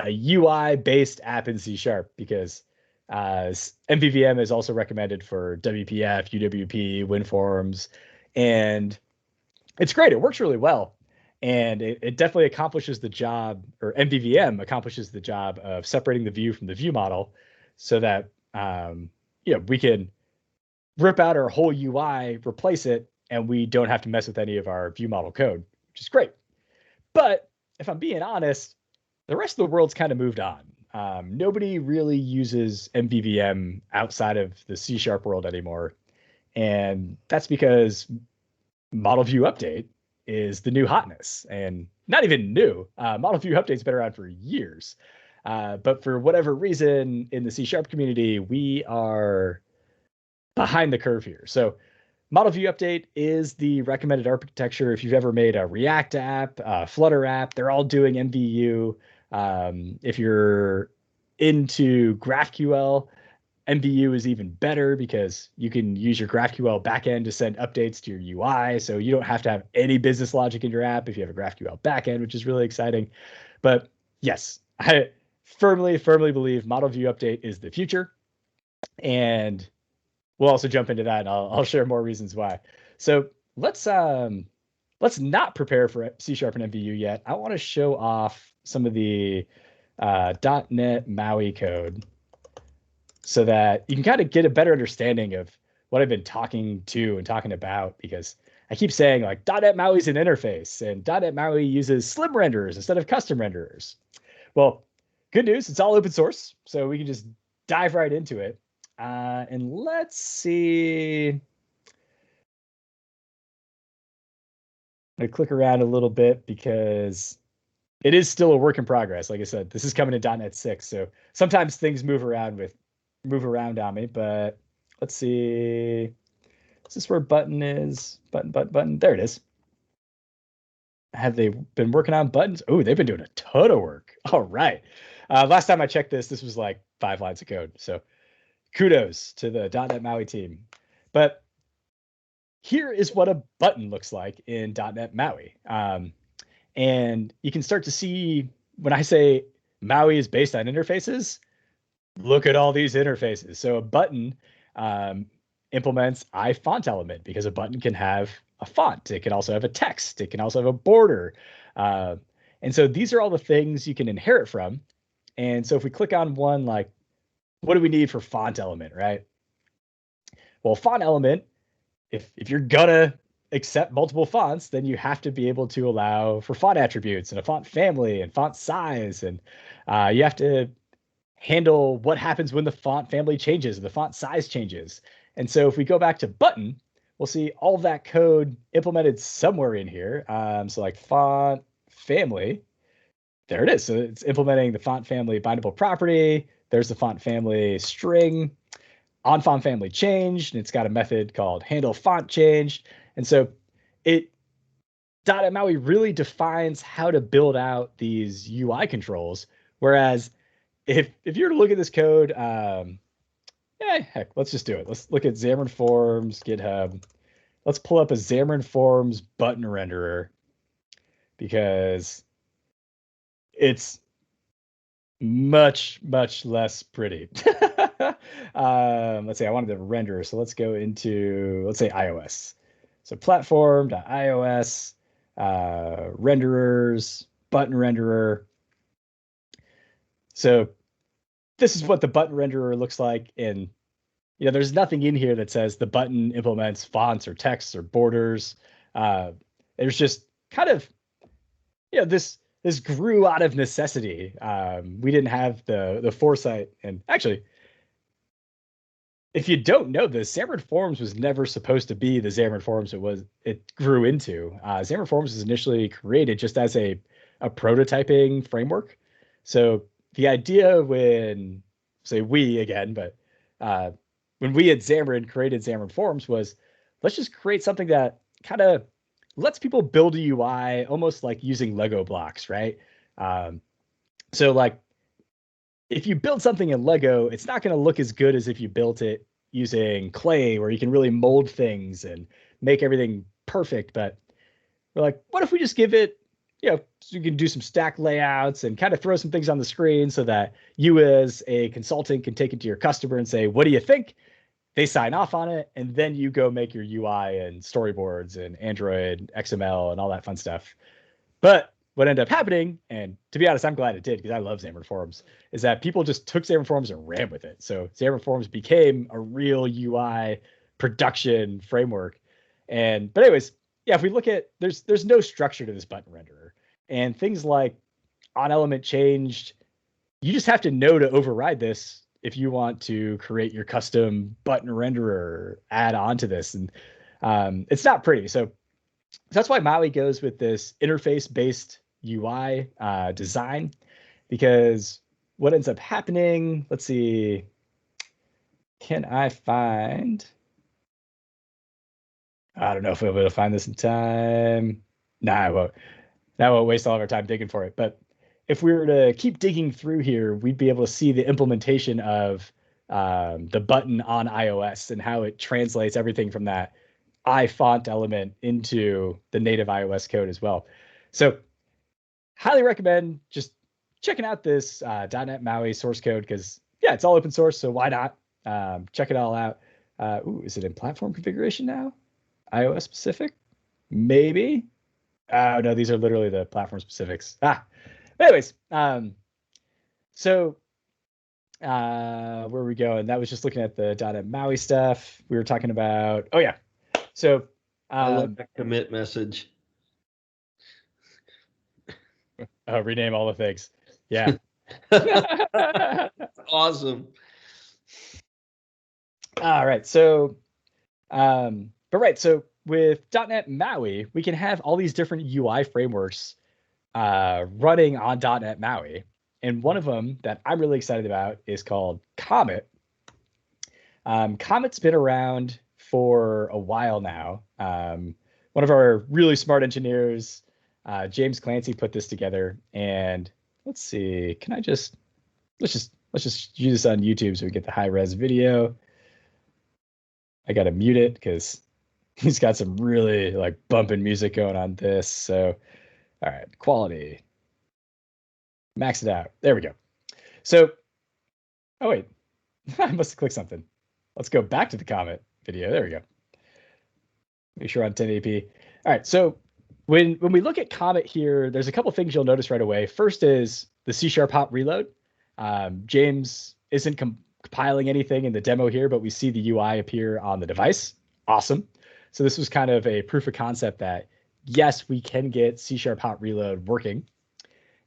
UI-based app in C#, because MVVM is also recommended for WPF, UWP, WinForms, and it's great. It works really well. And it definitely accomplishes the job, or MVVM accomplishes the job of separating the view from the view model so that we can rip out our whole UI, replace it, and we don't have to mess with any of our view model code, which is great. But if I'm being honest, the rest of the world's kind of moved on. Nobody really uses MVVM outside of the C# world anymore. And that's because model view update is the new hotness, and not even new. Model view update's been around for years. But for whatever reason in the C# community, we are behind the curve here. So model view update is the recommended architecture. If you've ever made a React app, Flutter app, they're all doing MVU. If you're into GraphQL, MVU is even better because you can use your GraphQL backend to send updates to your UI. So you don't have to have any business logic in your app if you have a GraphQL backend, which is really exciting. But yes, I firmly believe model view update is the future. And we'll also jump into that, and I'll share more reasons why. So let's not prepare for C# and MVU yet. I want to show off some of the .NET MAUI code so that you can kind of get a better understanding of what I've been talking about, because I keep saying like .NET MAUI is an interface and .NET MAUI uses slim renderers instead of custom renderers. Well, good news, it's all open source, so we can just dive right into it. And let's see. I'm going to click around a little bit because it is still a work in progress. Like I said, this is coming to .NET 6, so sometimes things move around on me, but let's see. Is this where button is? Button. There it is. Have they been working on buttons? Oh, they've been doing a ton of work. All right. Last time I checked this was like 5 lines of code. So kudos to the .NET MAUI team. But here is what a button looks like in .NET MAUI. And you can start to see when I say MAUI is based on interfaces, look at all these interfaces. So a button implements iFont element because a button can have a font. It can also have a text. It can also have a border. And so these are all the things you can inherit from. And so if we click on one, like, what do we need for font element, right? Well, font element, if you're gonna accept multiple fonts, then you have to be able to allow for font attributes and a font family and font size. And you have to handle what happens when the font family changes, the font size changes. And so if we go back to button, we'll see all of that code implemented somewhere in here. So like font family, there it is. So it's implementing the font family bindable property. There's the font family string. On font family changed, and it's got a method called handle font changed. And so it .NET MAUI really defines how to build out these UI controls. Whereas if you're to look at this code, heck, let's just do it. Let's look at Xamarin Forms, GitHub. Let's pull up a Xamarin Forms button renderer because it's much, much less pretty. Let's say I wanted to render. So let's go into, let's say iOS. So platform.iOS, renderers, button renderer. So this is what the button renderer looks like. And, there's nothing in here that says the button implements fonts or texts or borders. There's just kind of, this grew out of necessity. We didn't have the foresight. And actually, if you don't know this, Xamarin Forms was never supposed to be the Xamarin Forms it grew into. Xamarin Forms was initially created just as a prototyping framework. So the idea when, say we again, but when we at Xamarin created Xamarin Forms was, let's just create something that kind of lets people build a UI almost like using Lego blocks, right? So like, if you build something in Lego, it's not going to look as good as if you built it using clay, where you can really mold things and make everything perfect. But we're like, what if we just give it, so you can do some stack layouts and kind of throw some things on the screen so that you as a consultant can take it to your customer and say, what do you think? They sign off on it, and then you go make your UI and storyboards and Android, XML, and all that fun stuff. But what ended up happening, and to be honest, I'm glad it did because I love Xamarin Forms, is that people just took Xamarin Forms and ran with it. So Xamarin Forms became a real UI production framework. But anyways, if we look at, there's no structure to this button renderer. And things like on element changed, you just have to know to override this if you want to create your custom button renderer, add on to this. And it's not pretty. So that's why MAUI goes with this interface-based UI design, because what ends up happening, let's see, can I find, I don't know if I'll be able to find this in time. Nah, I won't. Now we'll waste all of our time digging for it. But if we were to keep digging through here, we'd be able to see the implementation of the button on iOS and how it translates everything from that iFont element into the native iOS code as well. So highly recommend just checking out this .NET MAUI source code because, it's all open source. So why not check it all out? Is it in platform configuration now? iOS specific? Maybe. Oh, no, these are literally the platform specifics. Anyways, so where are we going? That was just looking at the .NET MAUI stuff. We were talking about, so
I love that commit message.
Rename all the things. Yeah.
Awesome.
All right. So, so with .NET MAUI, we can have all these different UI frameworks running on .NET MAUI. And one of them that I'm really excited about is called Comet. Comet's been around for a while now. One of our really smart engineers, James Clancy, put this together. And let's see, let's let's just use this on YouTube so we get the high res video. I got to mute it because he's got some really like bumping music going on this. So, all right, quality, max it out. There we go. So, oh wait, I must have clicked something. Let's go back to the Comet video. There we go. Make sure on 1080p. All right, so when we look at Comet here, there's a couple things you'll notice right away. First is the C# hot reload. James isn't compiling anything in the demo here, but we see the UI appear on the device. Awesome. So this was kind of a proof of concept that, yes, we can get C# hot reload working.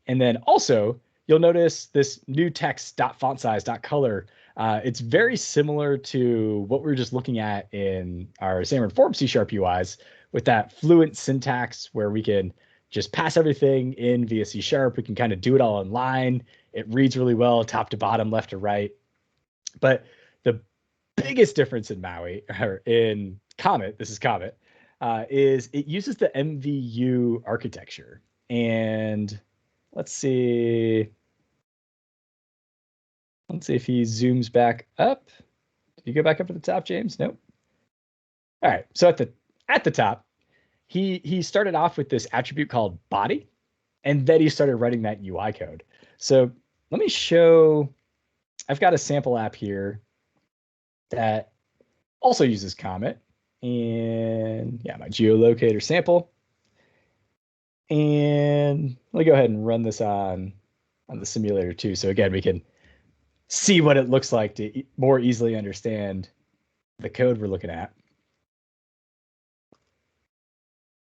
And then also, you'll notice this new text.fontsize.color. It's very similar to what we were just looking at in our Xamarin Forms C# UIs with that fluent syntax where we can just pass everything in via C#. We can kind of do it all online. It reads really well, top to bottom, left to right. But the biggest difference in MAUI, or in Comet, this is Comet, is it uses the MVU architecture. And let's see. Let's see if he zooms back up. Did you go back up to the top, James? Nope. All right. So at the top, he started off with this attribute called body, and then he started writing that UI code. So let me show. I've got a sample app here that also uses Comet, and yeah, my geolocator sample. And let me go ahead and run this on the simulator too. So again, we can see what it looks like to more easily understand the code we're looking at.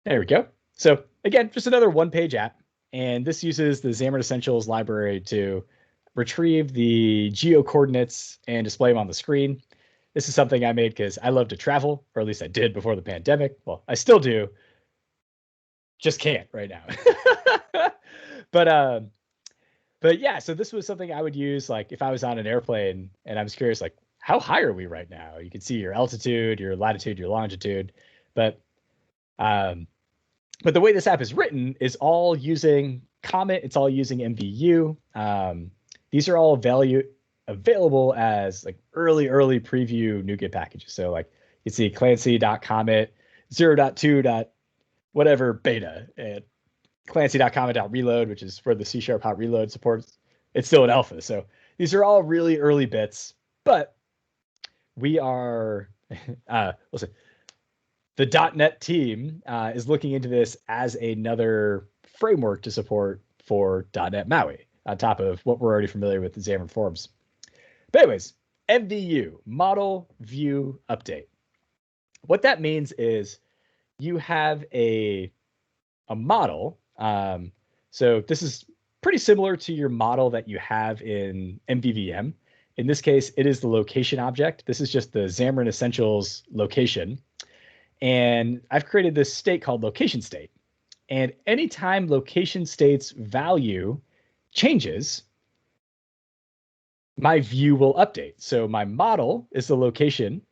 There we go. So again, just another one-page app. And this uses the Xamarin Essentials library to retrieve the geo coordinates and display them on the screen. This is something I made because I love to travel, or at least I did before the pandemic. Well, I still do. Just can't right now. But yeah, so this was something I would use like if I was on an airplane and I was curious, like, how high are we right now? You can see your altitude, your latitude, your longitude. But the way this app is written is all using Comet. It's all using MVU. These are all available as like early preview NuGet packages. So like you see Clancy.comet 0.2. Whatever beta, and Clancy.comet.reload, which is where the C# hot reload supports. It's still an alpha. So these are all really early bits, but we are, listen, the .NET team is looking into this as another framework to support for .NET MAUI on top of what we're already familiar with in Xamarin Forms. But anyways, MVU, Model View Update. What that means is you have a model. So this is pretty similar to your model that you have in MVVM. In this case, it is the location object. This is just the Xamarin Essentials location. And I've created this state called location state. And anytime location state's value changes, my view will update. So my model is the location.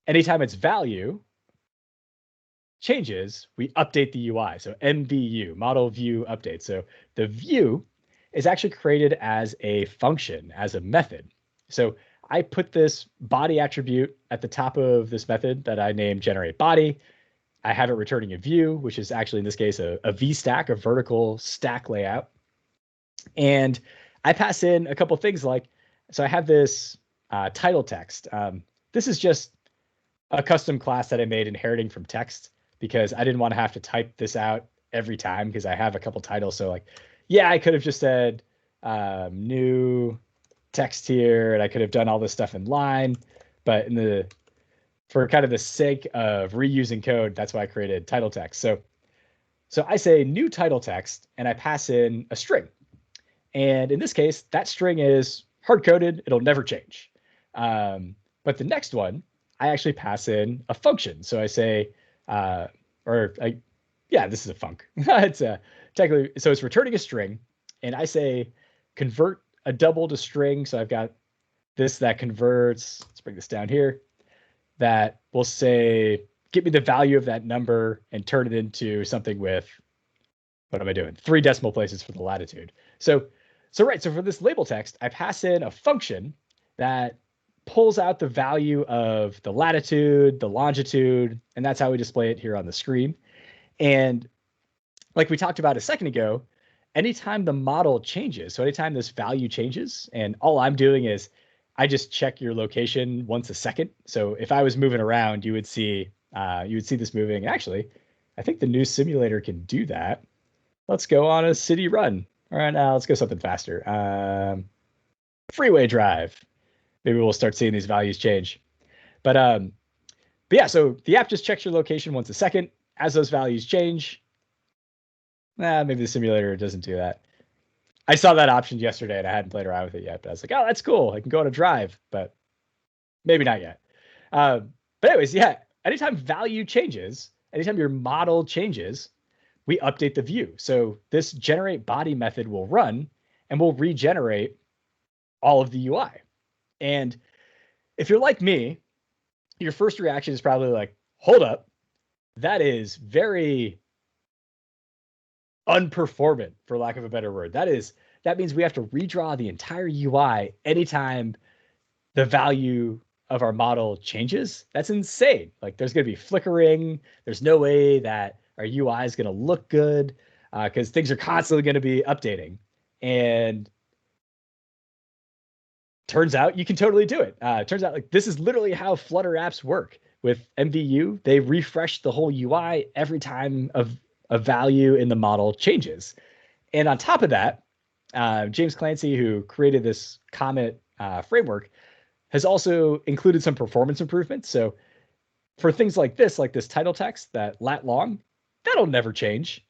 Anytime its value changes, we update the UI. So MVU, model view update. So the view is actually created as a function, as a method. So I put this body attribute at the top of this method that I named generate body. I have it returning a view, which is actually in this case a V-stack, a vertical stack layout. And I pass in a couple things like, so I have this title text. This is just a custom class that I made inheriting from text, because I didn't want to have to type this out every time because I have a couple titles. So like, yeah, I could have just said new text here, and I could have done all this stuff in line, but for kind of the sake of reusing code, that's why I created title text. So I say new title text, and I pass in a string. And in this case, that string is hard-coded. It'll never change. But the next one, I actually pass in a function. So I say, yeah, this is a func. It's technically, so it's returning a string, and I say convert a double to string. So I've got this that converts. Let's bring this down here. That will say, give me the value of that number and turn it into something with, what am I doing? 3 decimal places for the latitude. So So for this label text, I pass in a function that pulls out the value of the latitude, the longitude, and that's how we display it here on the screen. And like we talked about a second ago, anytime the model changes, so anytime this value changes, and all I'm doing is I just check your location once a second. So if I was moving around, you would see this moving. Actually, I think the new simulator can do that. Let's go on a city run. All right, now let's go something faster. Freeway drive. Maybe we'll start seeing these values change. But yeah, so the app just checks your location once a second. As those values change, maybe the simulator doesn't do that. I saw that option yesterday and I hadn't played around with it yet, but I was like, oh, that's cool. I can go on a drive, but maybe not yet. But anyways, yeah, anytime value changes, anytime your model changes, we update the view. So this generate body method will run and will regenerate all of the UI. And if you're like me, your first reaction is probably like, hold up, that is very unperformant, for lack of a better word. That means we have to redraw the entire UI anytime the value of our model changes. That's insane. Like there's going to be flickering. There's no way that our UI is going to look good because things are constantly going to be updating. And turns out you can totally do it. Turns out like this is literally how Flutter apps work with MVU. They refresh the whole UI every time a value in the model changes. And on top of that, James Clancy, who created this Comet framework, has also included some performance improvements. So for things like this title text, that lat long, that'll never change.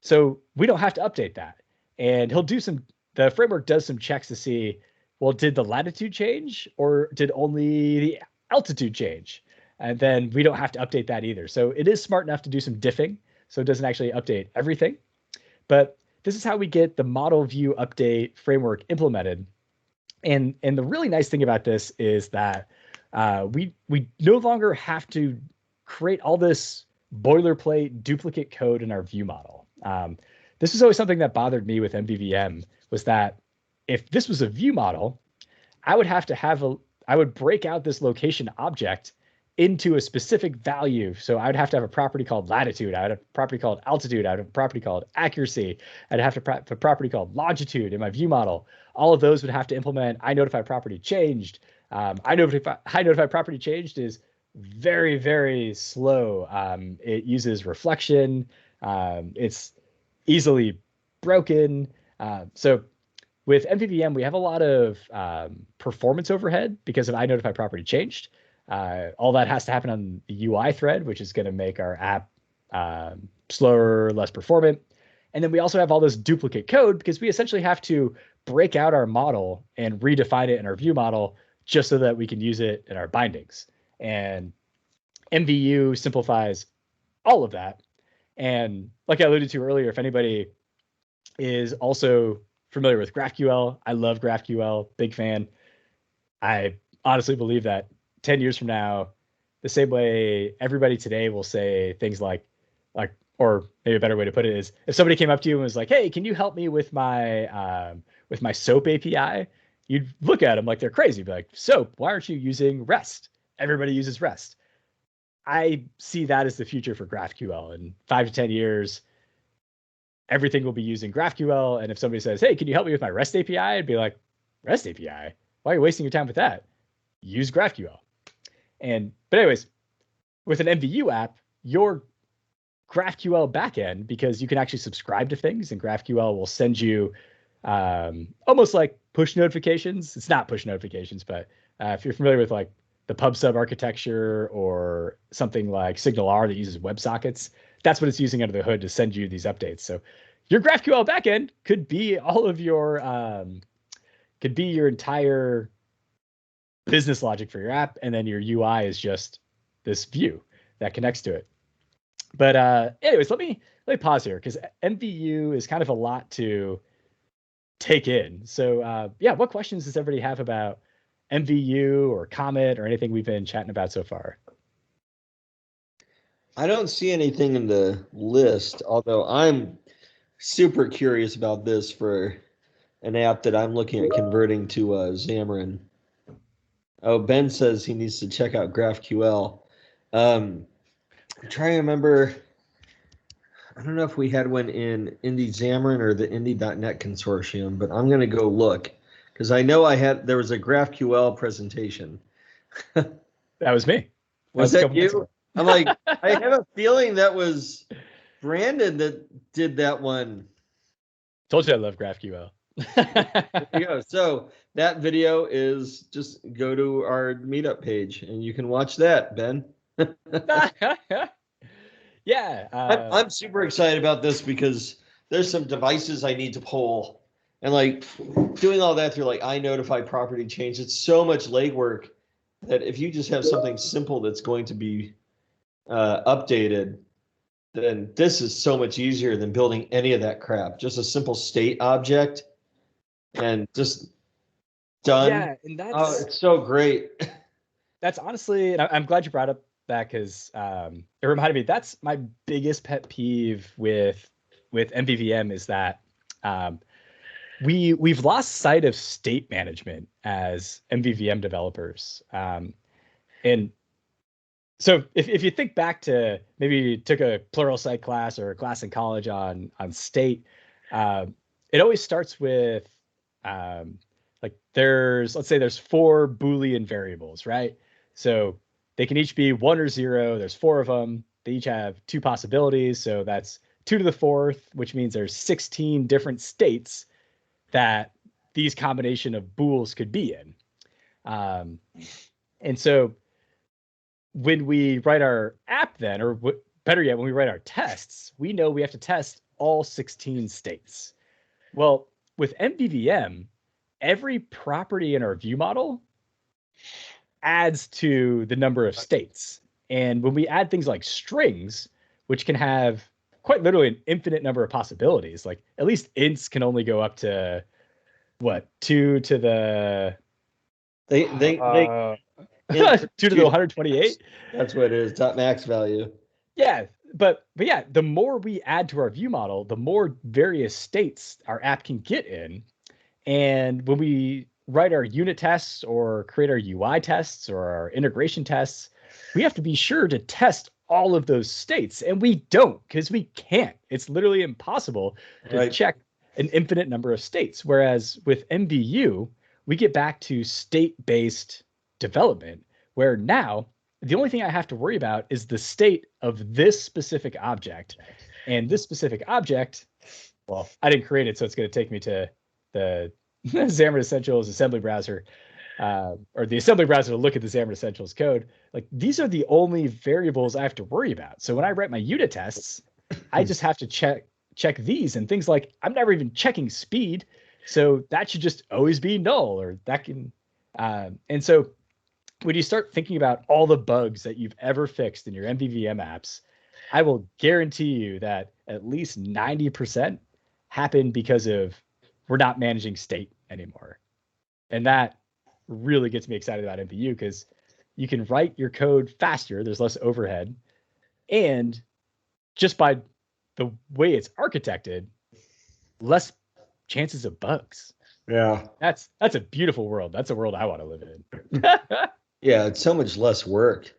So we don't have to update that. And the framework does some checks to see, well, did the latitude change or did only the altitude change? And then we don't have to update that either. So it is smart enough to do some diffing. So it doesn't actually update everything. But this is how we get the model view update framework implemented. And the really nice thing about this is that we no longer have to create all this boilerplate duplicate code in our view model. This was always something that bothered me with MVVM, was that if this was a view model, I would break out this location object into a specific value. So I would have to have a property called latitude. I would have a property called altitude. I would have a property called accuracy. I'd have to have a property called longitude in my view model. All of those would have to implement iNotify property changed. iNotify property changed is very, very slow. It uses reflection. It's easily broken. So with MVVM, we have a lot of performance overhead because of iNotify property changed. All that has to happen on the UI thread, which is going to make our app slower, less performant. And then we also have all this duplicate code because we essentially have to break out our model and redefine it in our view model just so that we can use it in our bindings. And MVU simplifies all of that. And like I alluded to earlier, if anybody is also familiar with GraphQL, I love GraphQL, big fan. I honestly believe that 10 years from now, the same way everybody today will say things like, or maybe a better way to put it is, if somebody came up to you and was like, hey, can you help me with my SOAP API? You'd look at them like they're crazy. Be like, SOAP, why aren't you using REST? Everybody uses REST. I see that as the future for GraphQL. In 5 to 10 years, everything will be using GraphQL. And if somebody says, hey, can you help me with my REST API? I'd be like, REST API? Why are you wasting your time with that? Use GraphQL. But anyways, with an MVU app, your GraphQL backend, because you can actually subscribe to things and GraphQL will send you almost like push notifications. It's not push notifications, but if you're familiar with like the PubSub architecture or something like SignalR that uses WebSockets, that's what it's using under the hood to send you these updates. So your GraphQL backend could be all of your entire business logic for your app, and then your UI is just this view that connects to it. But anyways, let me pause here because MVU is kind of a lot to take in. So yeah, what questions does everybody have about MVU or Comet or anything we've been chatting about so far?
I don't see anything in the list, although I'm super curious about this for an app that I'm looking at converting to Xamarin. Oh, Ben says he needs to check out GraphQL. I'm trying to remember. I don't know if we had one in Indy Xamarin or the Indy.NET consortium, but I'm going to go look because I know there was a GraphQL presentation.
That was me.
Was that you? I'm like, I have a feeling that was Brandon that did that one.
Told you I love GraphQL.
There you go. So that video is just go to our meetup page and you can watch that, Ben.
Yeah.
I'm super excited about this because there's some devices I need to pull and like doing all that through like iNotify property change. It's so much legwork that if you just have something simple that's going to be updated, then this is so much easier than building any of that crap. Just a simple state object and just done.
Yeah, and that's
it's so great.
That's honestly, and I'm glad you brought up that because it reminded me that's my biggest pet peeve with MVVM is that we've lost sight of state management as MVVM developers. And so if you think back to maybe you took a Pluralsight class or a class in college on state, it always starts with like let's say there's 4 Boolean variables, right? So they can each be 1 or 0. There's 4 of them. They each have 2 possibilities. So that's 2 to the 4th, which means there's 16 different states that these combination of bools could be in. And so when we write our app then, or better yet, when we write our tests, we know we have to test all 16 states. Well, with MVVM, every property in our view model adds to the number of states. And when we add things like strings, which can have quite literally an infinite number of possibilities, like at least ints can only go up to what, 2 to the
2
to the 128.
That's what it is. Dot max value.
Yeah, but yeah, the more we add to our view model, the more various states our app can get in. And when we write our unit tests or create our UI tests or our integration tests, we have to be sure to test all of those states. And we don't, because we can't. It's literally impossible to check an infinite number of states. Whereas with MVU, we get back to state-based development, where now the only thing I have to worry about is the state of this specific object. And this specific object, well, I didn't create it, so it's going to take me to the Xamarin Essentials assembly browser, or the assembly browser to look at the Xamarin Essentials code. Like, these are the only variables I have to worry about. So when I write my unit tests, I just have to check these, and things like I'm never even checking speed. So that should just always be null, or that can, and so when you start thinking about all the bugs that you've ever fixed in your MVVM apps, I will guarantee you that at least 90% happen because of we're not managing state anymore. And that really gets me excited about MVU, because you can write your code faster, there's less overhead, and just by the way it's architected, less chances of bugs.
Yeah.
That's a beautiful world. That's a world I want to live in.
Yeah, it's so much less work.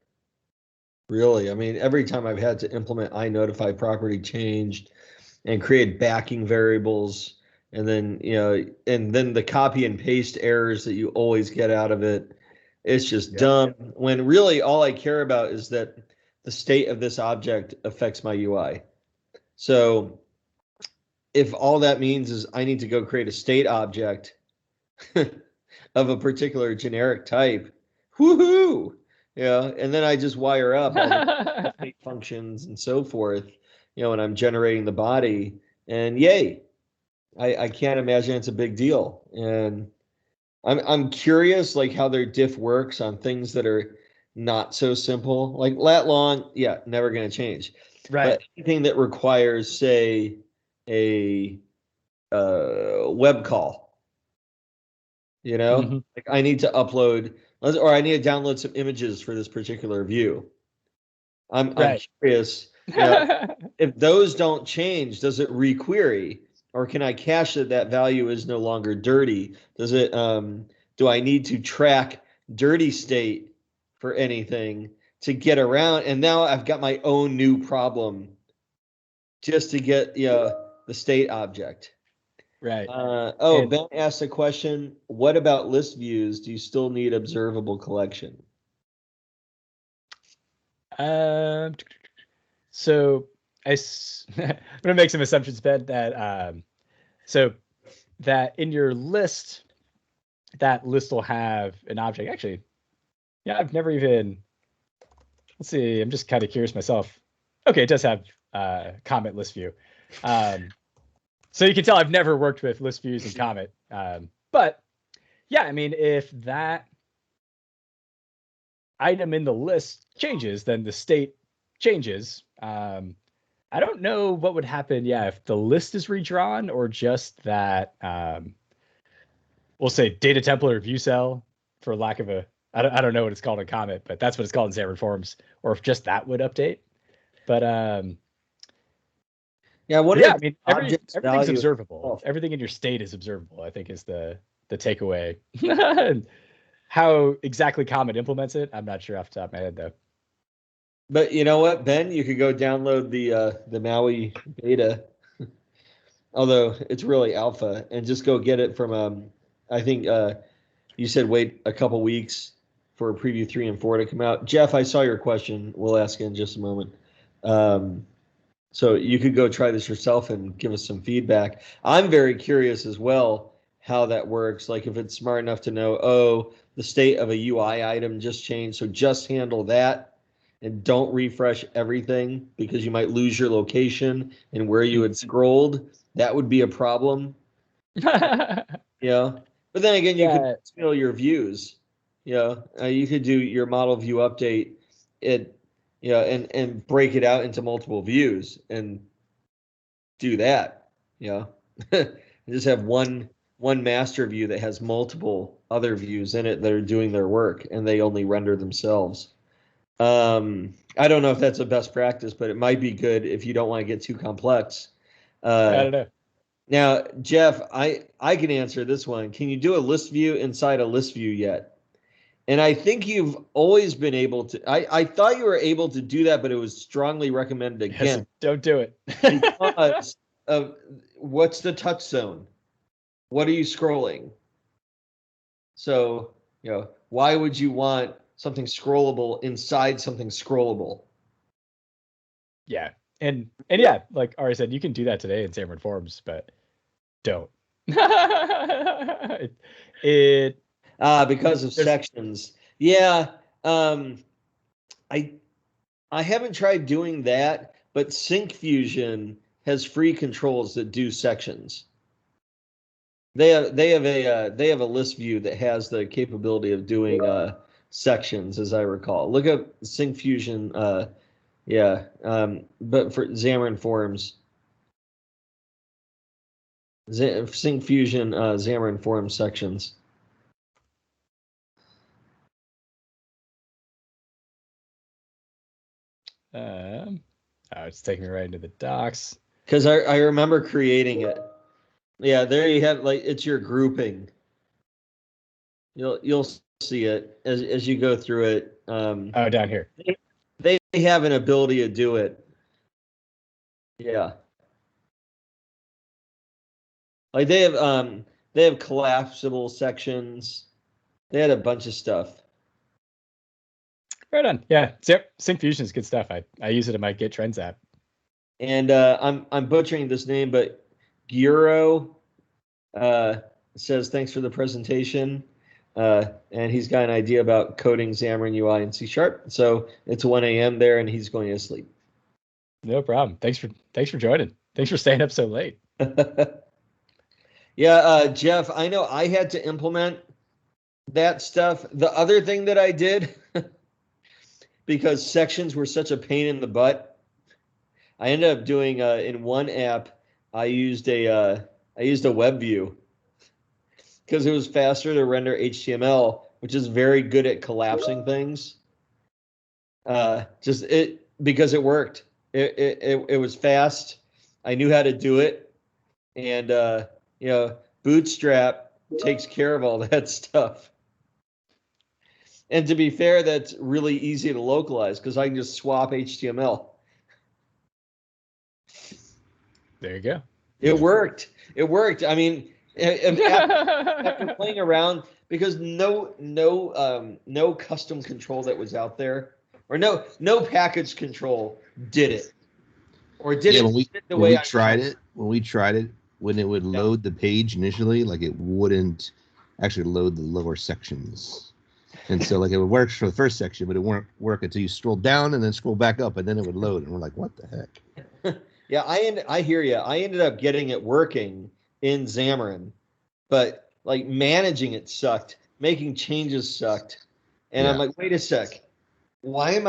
Really. I mean, every time I've had to implement iNotify property changed and create backing variables, and then, and then the copy and paste errors that you always get out of it, it's just dumb. When really all I care about is that the state of this object affects my UI. So if all that means is I need to go create a state object of a particular generic type, woohoo! Yeah, and then I just wire up all the state functions and so forth, when I'm generating the body, and yay. I can't imagine it's a big deal. And I'm curious like how their diff works on things that are not so simple. Like lat long, yeah, never gonna change.
Right.
But anything that requires, say, a web call, like I need to upload, or I need to download some images for this particular view. I'm curious, if those don't change, does it requery? or can I cache that value is no longer dirty? Does it, do I need to track dirty state for anything to get around? And now I've got my own new problem just to get, the state object.
Right.
Ben asked a question. What about list views? Do you still need observable collection?
So I'm gonna make some assumptions, Ben, that so that in your list, that list will have an object. Actually, yeah, I've never even. Let's see. I'm just kind of curious myself. Okay, it does have comment list view. So you can tell I've never worked with list views in Comet. But yeah, I mean, if that item in the list changes, then the state changes. I don't know what would happen, if the list is redrawn or just that, we'll say data template or view cell, for lack of I don't know what it's called in Comet, but that's what it's called in Xamarin Forms, or if just that would update. But I mean, everything's observable. Everything in your state is observable, I think, is the takeaway. How exactly Comet implements it, I'm not sure off the top of my head, though.
But you know what, Ben? You could go download the Maui beta, although it's really alpha, and just go get it from I think you said wait a couple weeks for preview 3 and 4 to come out. Jeff, I saw your question. We'll ask in just a moment. So you could go try this yourself and give us some feedback. I'm very curious as well how that works. Like if it's smart enough to know, oh, the state of a UI item just changed, so just handle that and don't refresh everything because you might lose your location and where you had scrolled. That would be a problem. Yeah. But then again, you could scale your views. You could do your model view update and break it out into multiple views and do that. Just have one master view that has multiple other views in it that are doing their work and they only render themselves. I don't know if that's a best practice, but it might be good if you don't want to get too complex.
I don't know.
Now, Jeff, I can answer this one. Can you do a list view inside a list view yet? And I think you've always been able to. I thought you were able to do that, but it was strongly recommended again.
Yes, don't do it.
Because of what's the touch zone? What are you scrolling? So, why would you want something scrollable inside something scrollable?
Yeah. And yeah, like Ari said, you can do that today in Xamarin Forms, but don't.
Because of sections. Yeah. I haven't tried doing that, but Sync Fusion has free controls that do sections. They have a list view that has the capability of doing sections, as I recall. Look up Sync Fusion. But for Xamarin Forms, Sync Fusion Xamarin Forms sections.
It's taking me right into the docs.
Because I remember creating it. Yeah, there you have, like, it's your grouping. You'll see it as you go through it.
Down here.
They have an ability to do it. Yeah. Like they have collapsible sections. They had a bunch of stuff.
Right on. Yeah, Sync Fusion is good stuff. I use it in my Git Trends app.
And I'm butchering this name, but Giro says thanks for the presentation. And he's got an idea about coding Xamarin UI in C#. So it's 1 a.m. there, and he's going to sleep.
No problem. Thanks for joining. Thanks for staying up so late.
Yeah, Jeff, I know I had to implement that stuff. The other thing that I did, because sections were such a pain in the butt, I ended up doing in one app, I used a web view because it was faster to render HTML, which is very good at collapsing things. Because it worked. It was fast. I knew how to do it. And Bootstrap takes care of all that stuff. And to be fair, that's really easy to localize because I can just swap HTML.
There you go.
It worked. It worked. I mean, after playing around, because no custom control that was out there, or no package control did it, or did it the way I
tried it. When we tried it, when it would load the page initially, like it wouldn't actually load the lower sections. And so like it would work for the first section, but it wouldn't work until you scroll down and then scroll back up, and then it would load. And we're like, what the heck?
Yeah, I hear you. I ended up getting it working in Xamarin, but like managing it sucked. Making changes sucked. And I'm like, wait a sec. Why am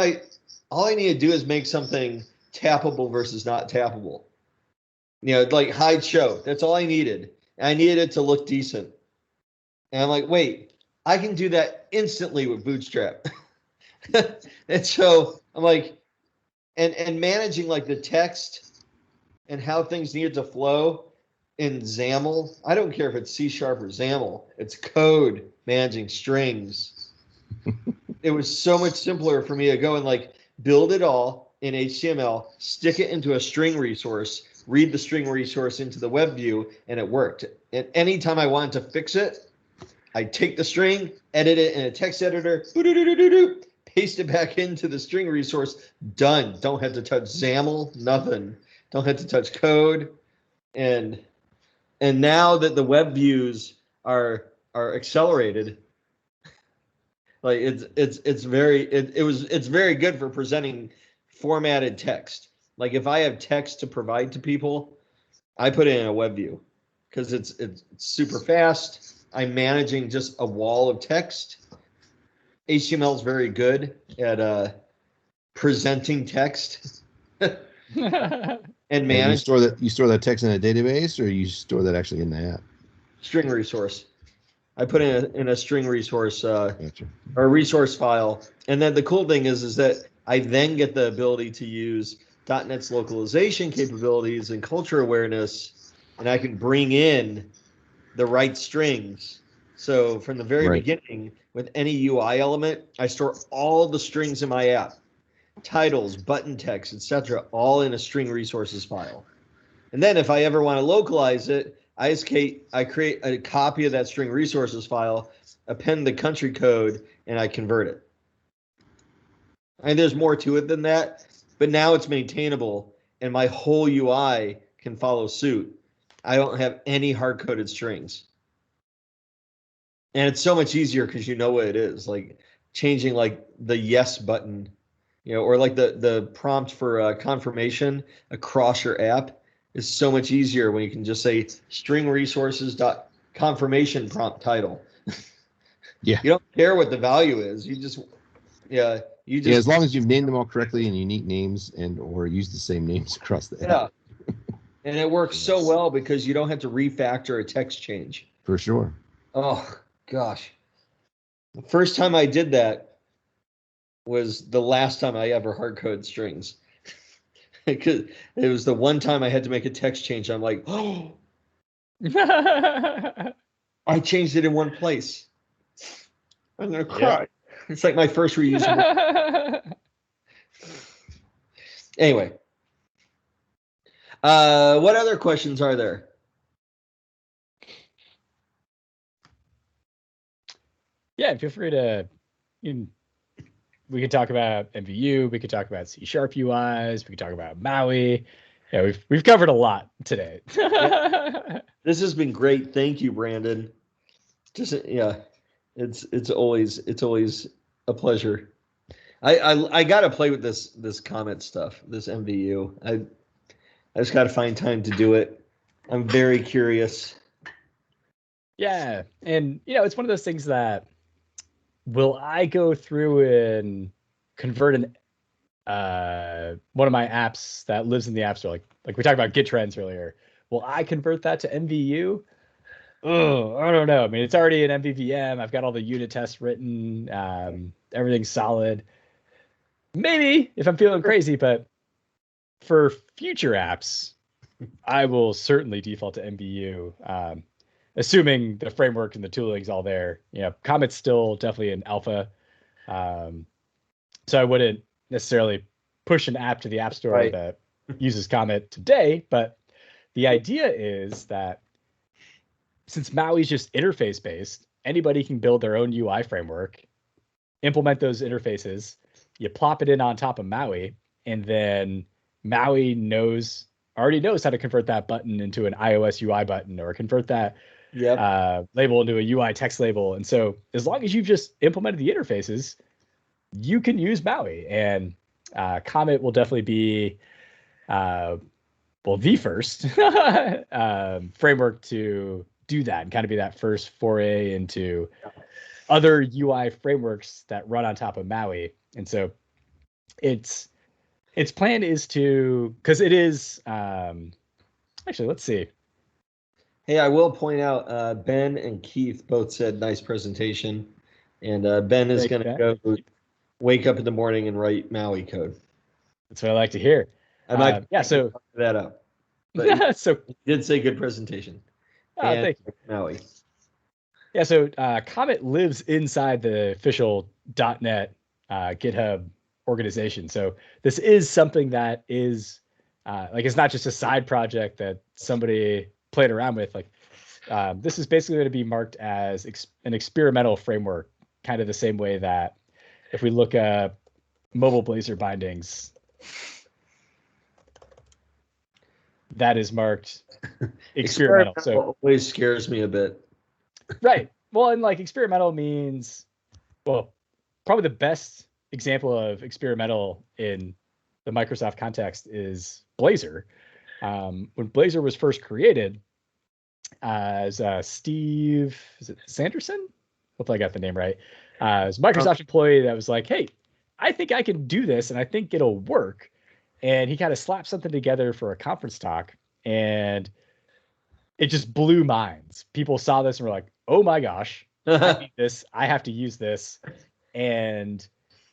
all I need to do is make something tappable versus not tappable. Like hide show. That's all I needed. And I needed it to look decent. And I'm like, wait, I can do that instantly with Bootstrap. And so I'm like, and managing like the text and how things needed to flow in XAML. I don't care if it's C# or XAML. It's code managing strings. It was so much simpler for me to go and like build it all in HTML, stick it into a string resource, read the string resource into the web view, and it worked. And anytime I wanted to fix it, I take the string, edit it in a text editor, paste it back into the string resource, done. Don't have to touch XAML, nothing. Don't have to touch code. And now that the web views are accelerated, like it's very good for presenting formatted text. Like if I have text to provide to people, I put it in a web view because it's super fast. I'm managing just a wall of text. HTML is very good at presenting text and manage.
You store that text in a database, or you store that actually in the app?
String resource. I put in a string resource
Gotcha.
or a resource file, and then the cool thing is that I then get the ability to use .NET's localization capabilities and culture awareness, and I can bring in the right strings. So from the very beginning, with any UI element, I store all the strings in my app, titles, button text, etc., all in a string resources file. And then if I ever want to localize it, I create a copy of that string resources file, append the country code, and I convert it. And there's more to it than that, but now it's maintainable, and my whole UI can follow suit. I don't have any hard-coded strings. And it's so much easier because you know what it is, like changing like the yes button, or like the prompt for confirmation across your app is so much easier when you can just say string resources dot confirmation prompt title.
Yeah.
You don't care what the value is. You just
as long as you've named them all correctly and unique names or use the same names across the app.
And it works so well because you don't have to refactor a text change.
For sure.
Oh gosh. The first time I did that was the last time I ever hard coded strings. Because it was the one time I had to make a text change. I'm like, oh, I changed it in one place. I'm gonna cry. Yeah. It's like my first reusable. Anyway, what other questions are there?
Yeah, feel free to. We could talk about MVU. We could talk about C# UIs. We could talk about MAUI. Yeah, we've covered a lot today.
This has been great. Thank you, Brandon. It's always a pleasure. I gotta play with this comment stuff, this MVU. I just gotta find time to do it. I'm very curious.
Yeah, and it's one of those things that will I go through and convert one of my apps that lives in the App Store, like we talked about Git Trends earlier. Will I convert that to MVU? Oh, I don't know. I mean, it's already an MVVM. I've got all the unit tests written. Everything's solid. Maybe if I'm feeling crazy, but for future apps, I will certainly default to MVU, assuming the framework and the tooling's all there. Comet's still definitely an alpha, so I wouldn't necessarily push an app to the App Store that uses Comet today. But the idea is that since Maui is just interface based, anybody can build their own UI framework, implement those interfaces, you plop it in on top of Maui, and then Maui already knows how to convert that button into an iOS UI button, or convert that label into a UI text label. And so as long as you've just implemented the interfaces, you can use Maui. And Comet will definitely be the first framework to do that, and kind of be that first foray into other UI frameworks that run on top of Maui. And so its plan is to, because it is actually, let's see.
Hey, I will point out Ben and Keith both said nice presentation, and Ben is going to go wake up in the morning and write Maui code.
That's what I like to hear.
I might
so
that up. But
so
you did say good presentation.
Thank you.
Maui.
Yeah, so Comet lives inside the official .NET GitHub organization. So this is something that is it's not just a side project that somebody played around with. This is basically going to be marked as an experimental framework, kind of the same way that if we look at mobile Blazor bindings, that is marked experimental. So
always scares me a bit.
Right. Well, and experimental means, probably the best example of experimental in the Microsoft context is Blazor. When Blazor was first created, as Steve, is it Sanderson? Hopefully I got the name right. As a Microsoft employee that was like, hey, I think I can do this and I think it'll work. And he kind of slapped something together for a conference talk, and it just blew minds. People saw this and were like, oh my gosh, I need this. I have to use this. And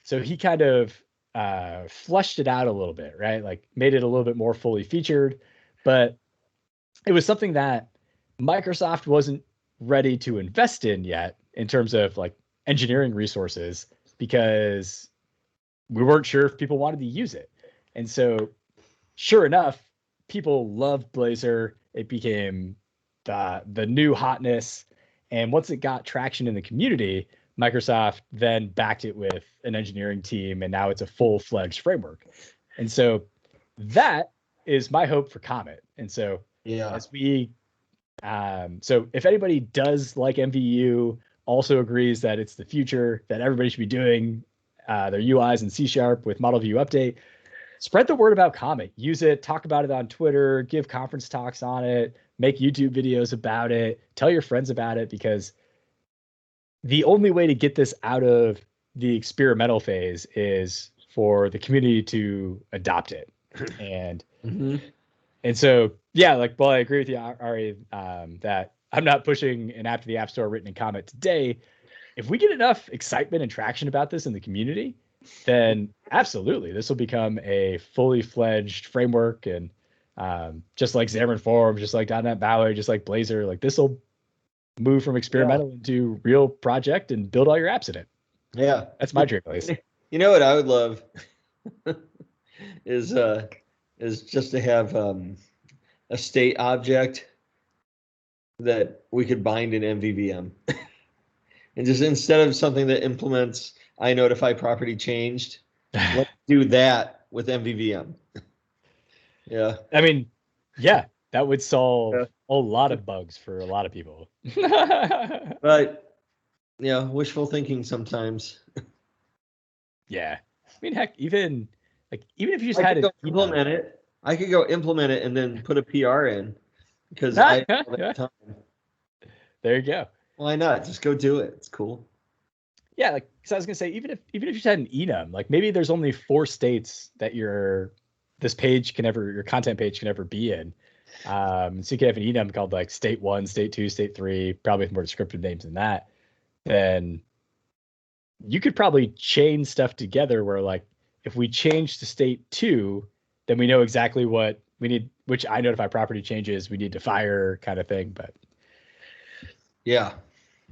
so he kind of flushed it out a little bit, right? Made it a little bit more fully featured. But it was something that Microsoft wasn't ready to invest in yet in terms of engineering resources, because we weren't sure if people wanted to use it. And so sure enough, people loved Blazor. It became the new hotness. And once it got traction in the community, Microsoft then backed it with an engineering team, and now it's a full-fledged framework. And so that is my hope for Comet. And so as we, so if anybody does like MVU, also agrees that it's the future, that everybody should be doing their UIs in C# with model view update, spread the word about Comet. Use it, talk about it on Twitter, give conference talks on it, make YouTube videos about it, tell your friends about it, because the only way to get this out of the experimental phase is for the community to adopt it. And and so, I agree with you, Ari, that I'm not pushing an app to the App Store written in Comet today. If we get enough excitement and traction about this in the community, then absolutely, this will become a fully fledged framework. And just like Xamarin Forms, just like .NET MAUI, just like Blazor, this will move from experimental into real project and build all your apps in it.
Yeah.
That's my dream, at least.
You know what I would love is just to have a state object that we could bind in MVVM. And just instead of something that implements I notify property changed, let's do that with MVVM. Yeah.
I mean, that would solve a lot of bugs for a lot of people.
But wishful thinking sometimes.
Yeah. I mean, heck, even if you just
had to implement it, I could go implement it and then put a PR in, because I have all that time.
There you go.
Why not? Just go do it. It's cool.
Yeah, because I was gonna say, even if you just had an enum, maybe there's only 4 states that your content page can ever be in. So you could have an enum called state 1, state 2, state 3, probably with more descriptive names than that. Then you could probably chain stuff together where if we change to state 2, then we know exactly what which I notify property changes, we need to fire kind of thing. But
yeah,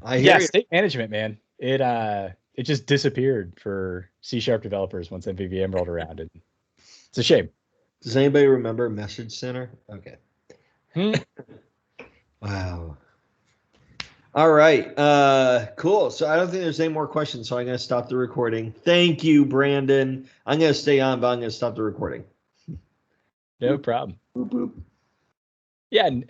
I hear you.
State management, man, it just disappeared for C# developers once MVVM rolled around, and it's a shame.
Does anybody remember Message Center? Okay. Wow. All right. Cool. So I don't think there's any more questions, so I'm going to stop the recording. Thank you, Brandon. I'm going to stay on, but I'm going to stop the recording.
No problem.
Boop, boop.
Yeah, and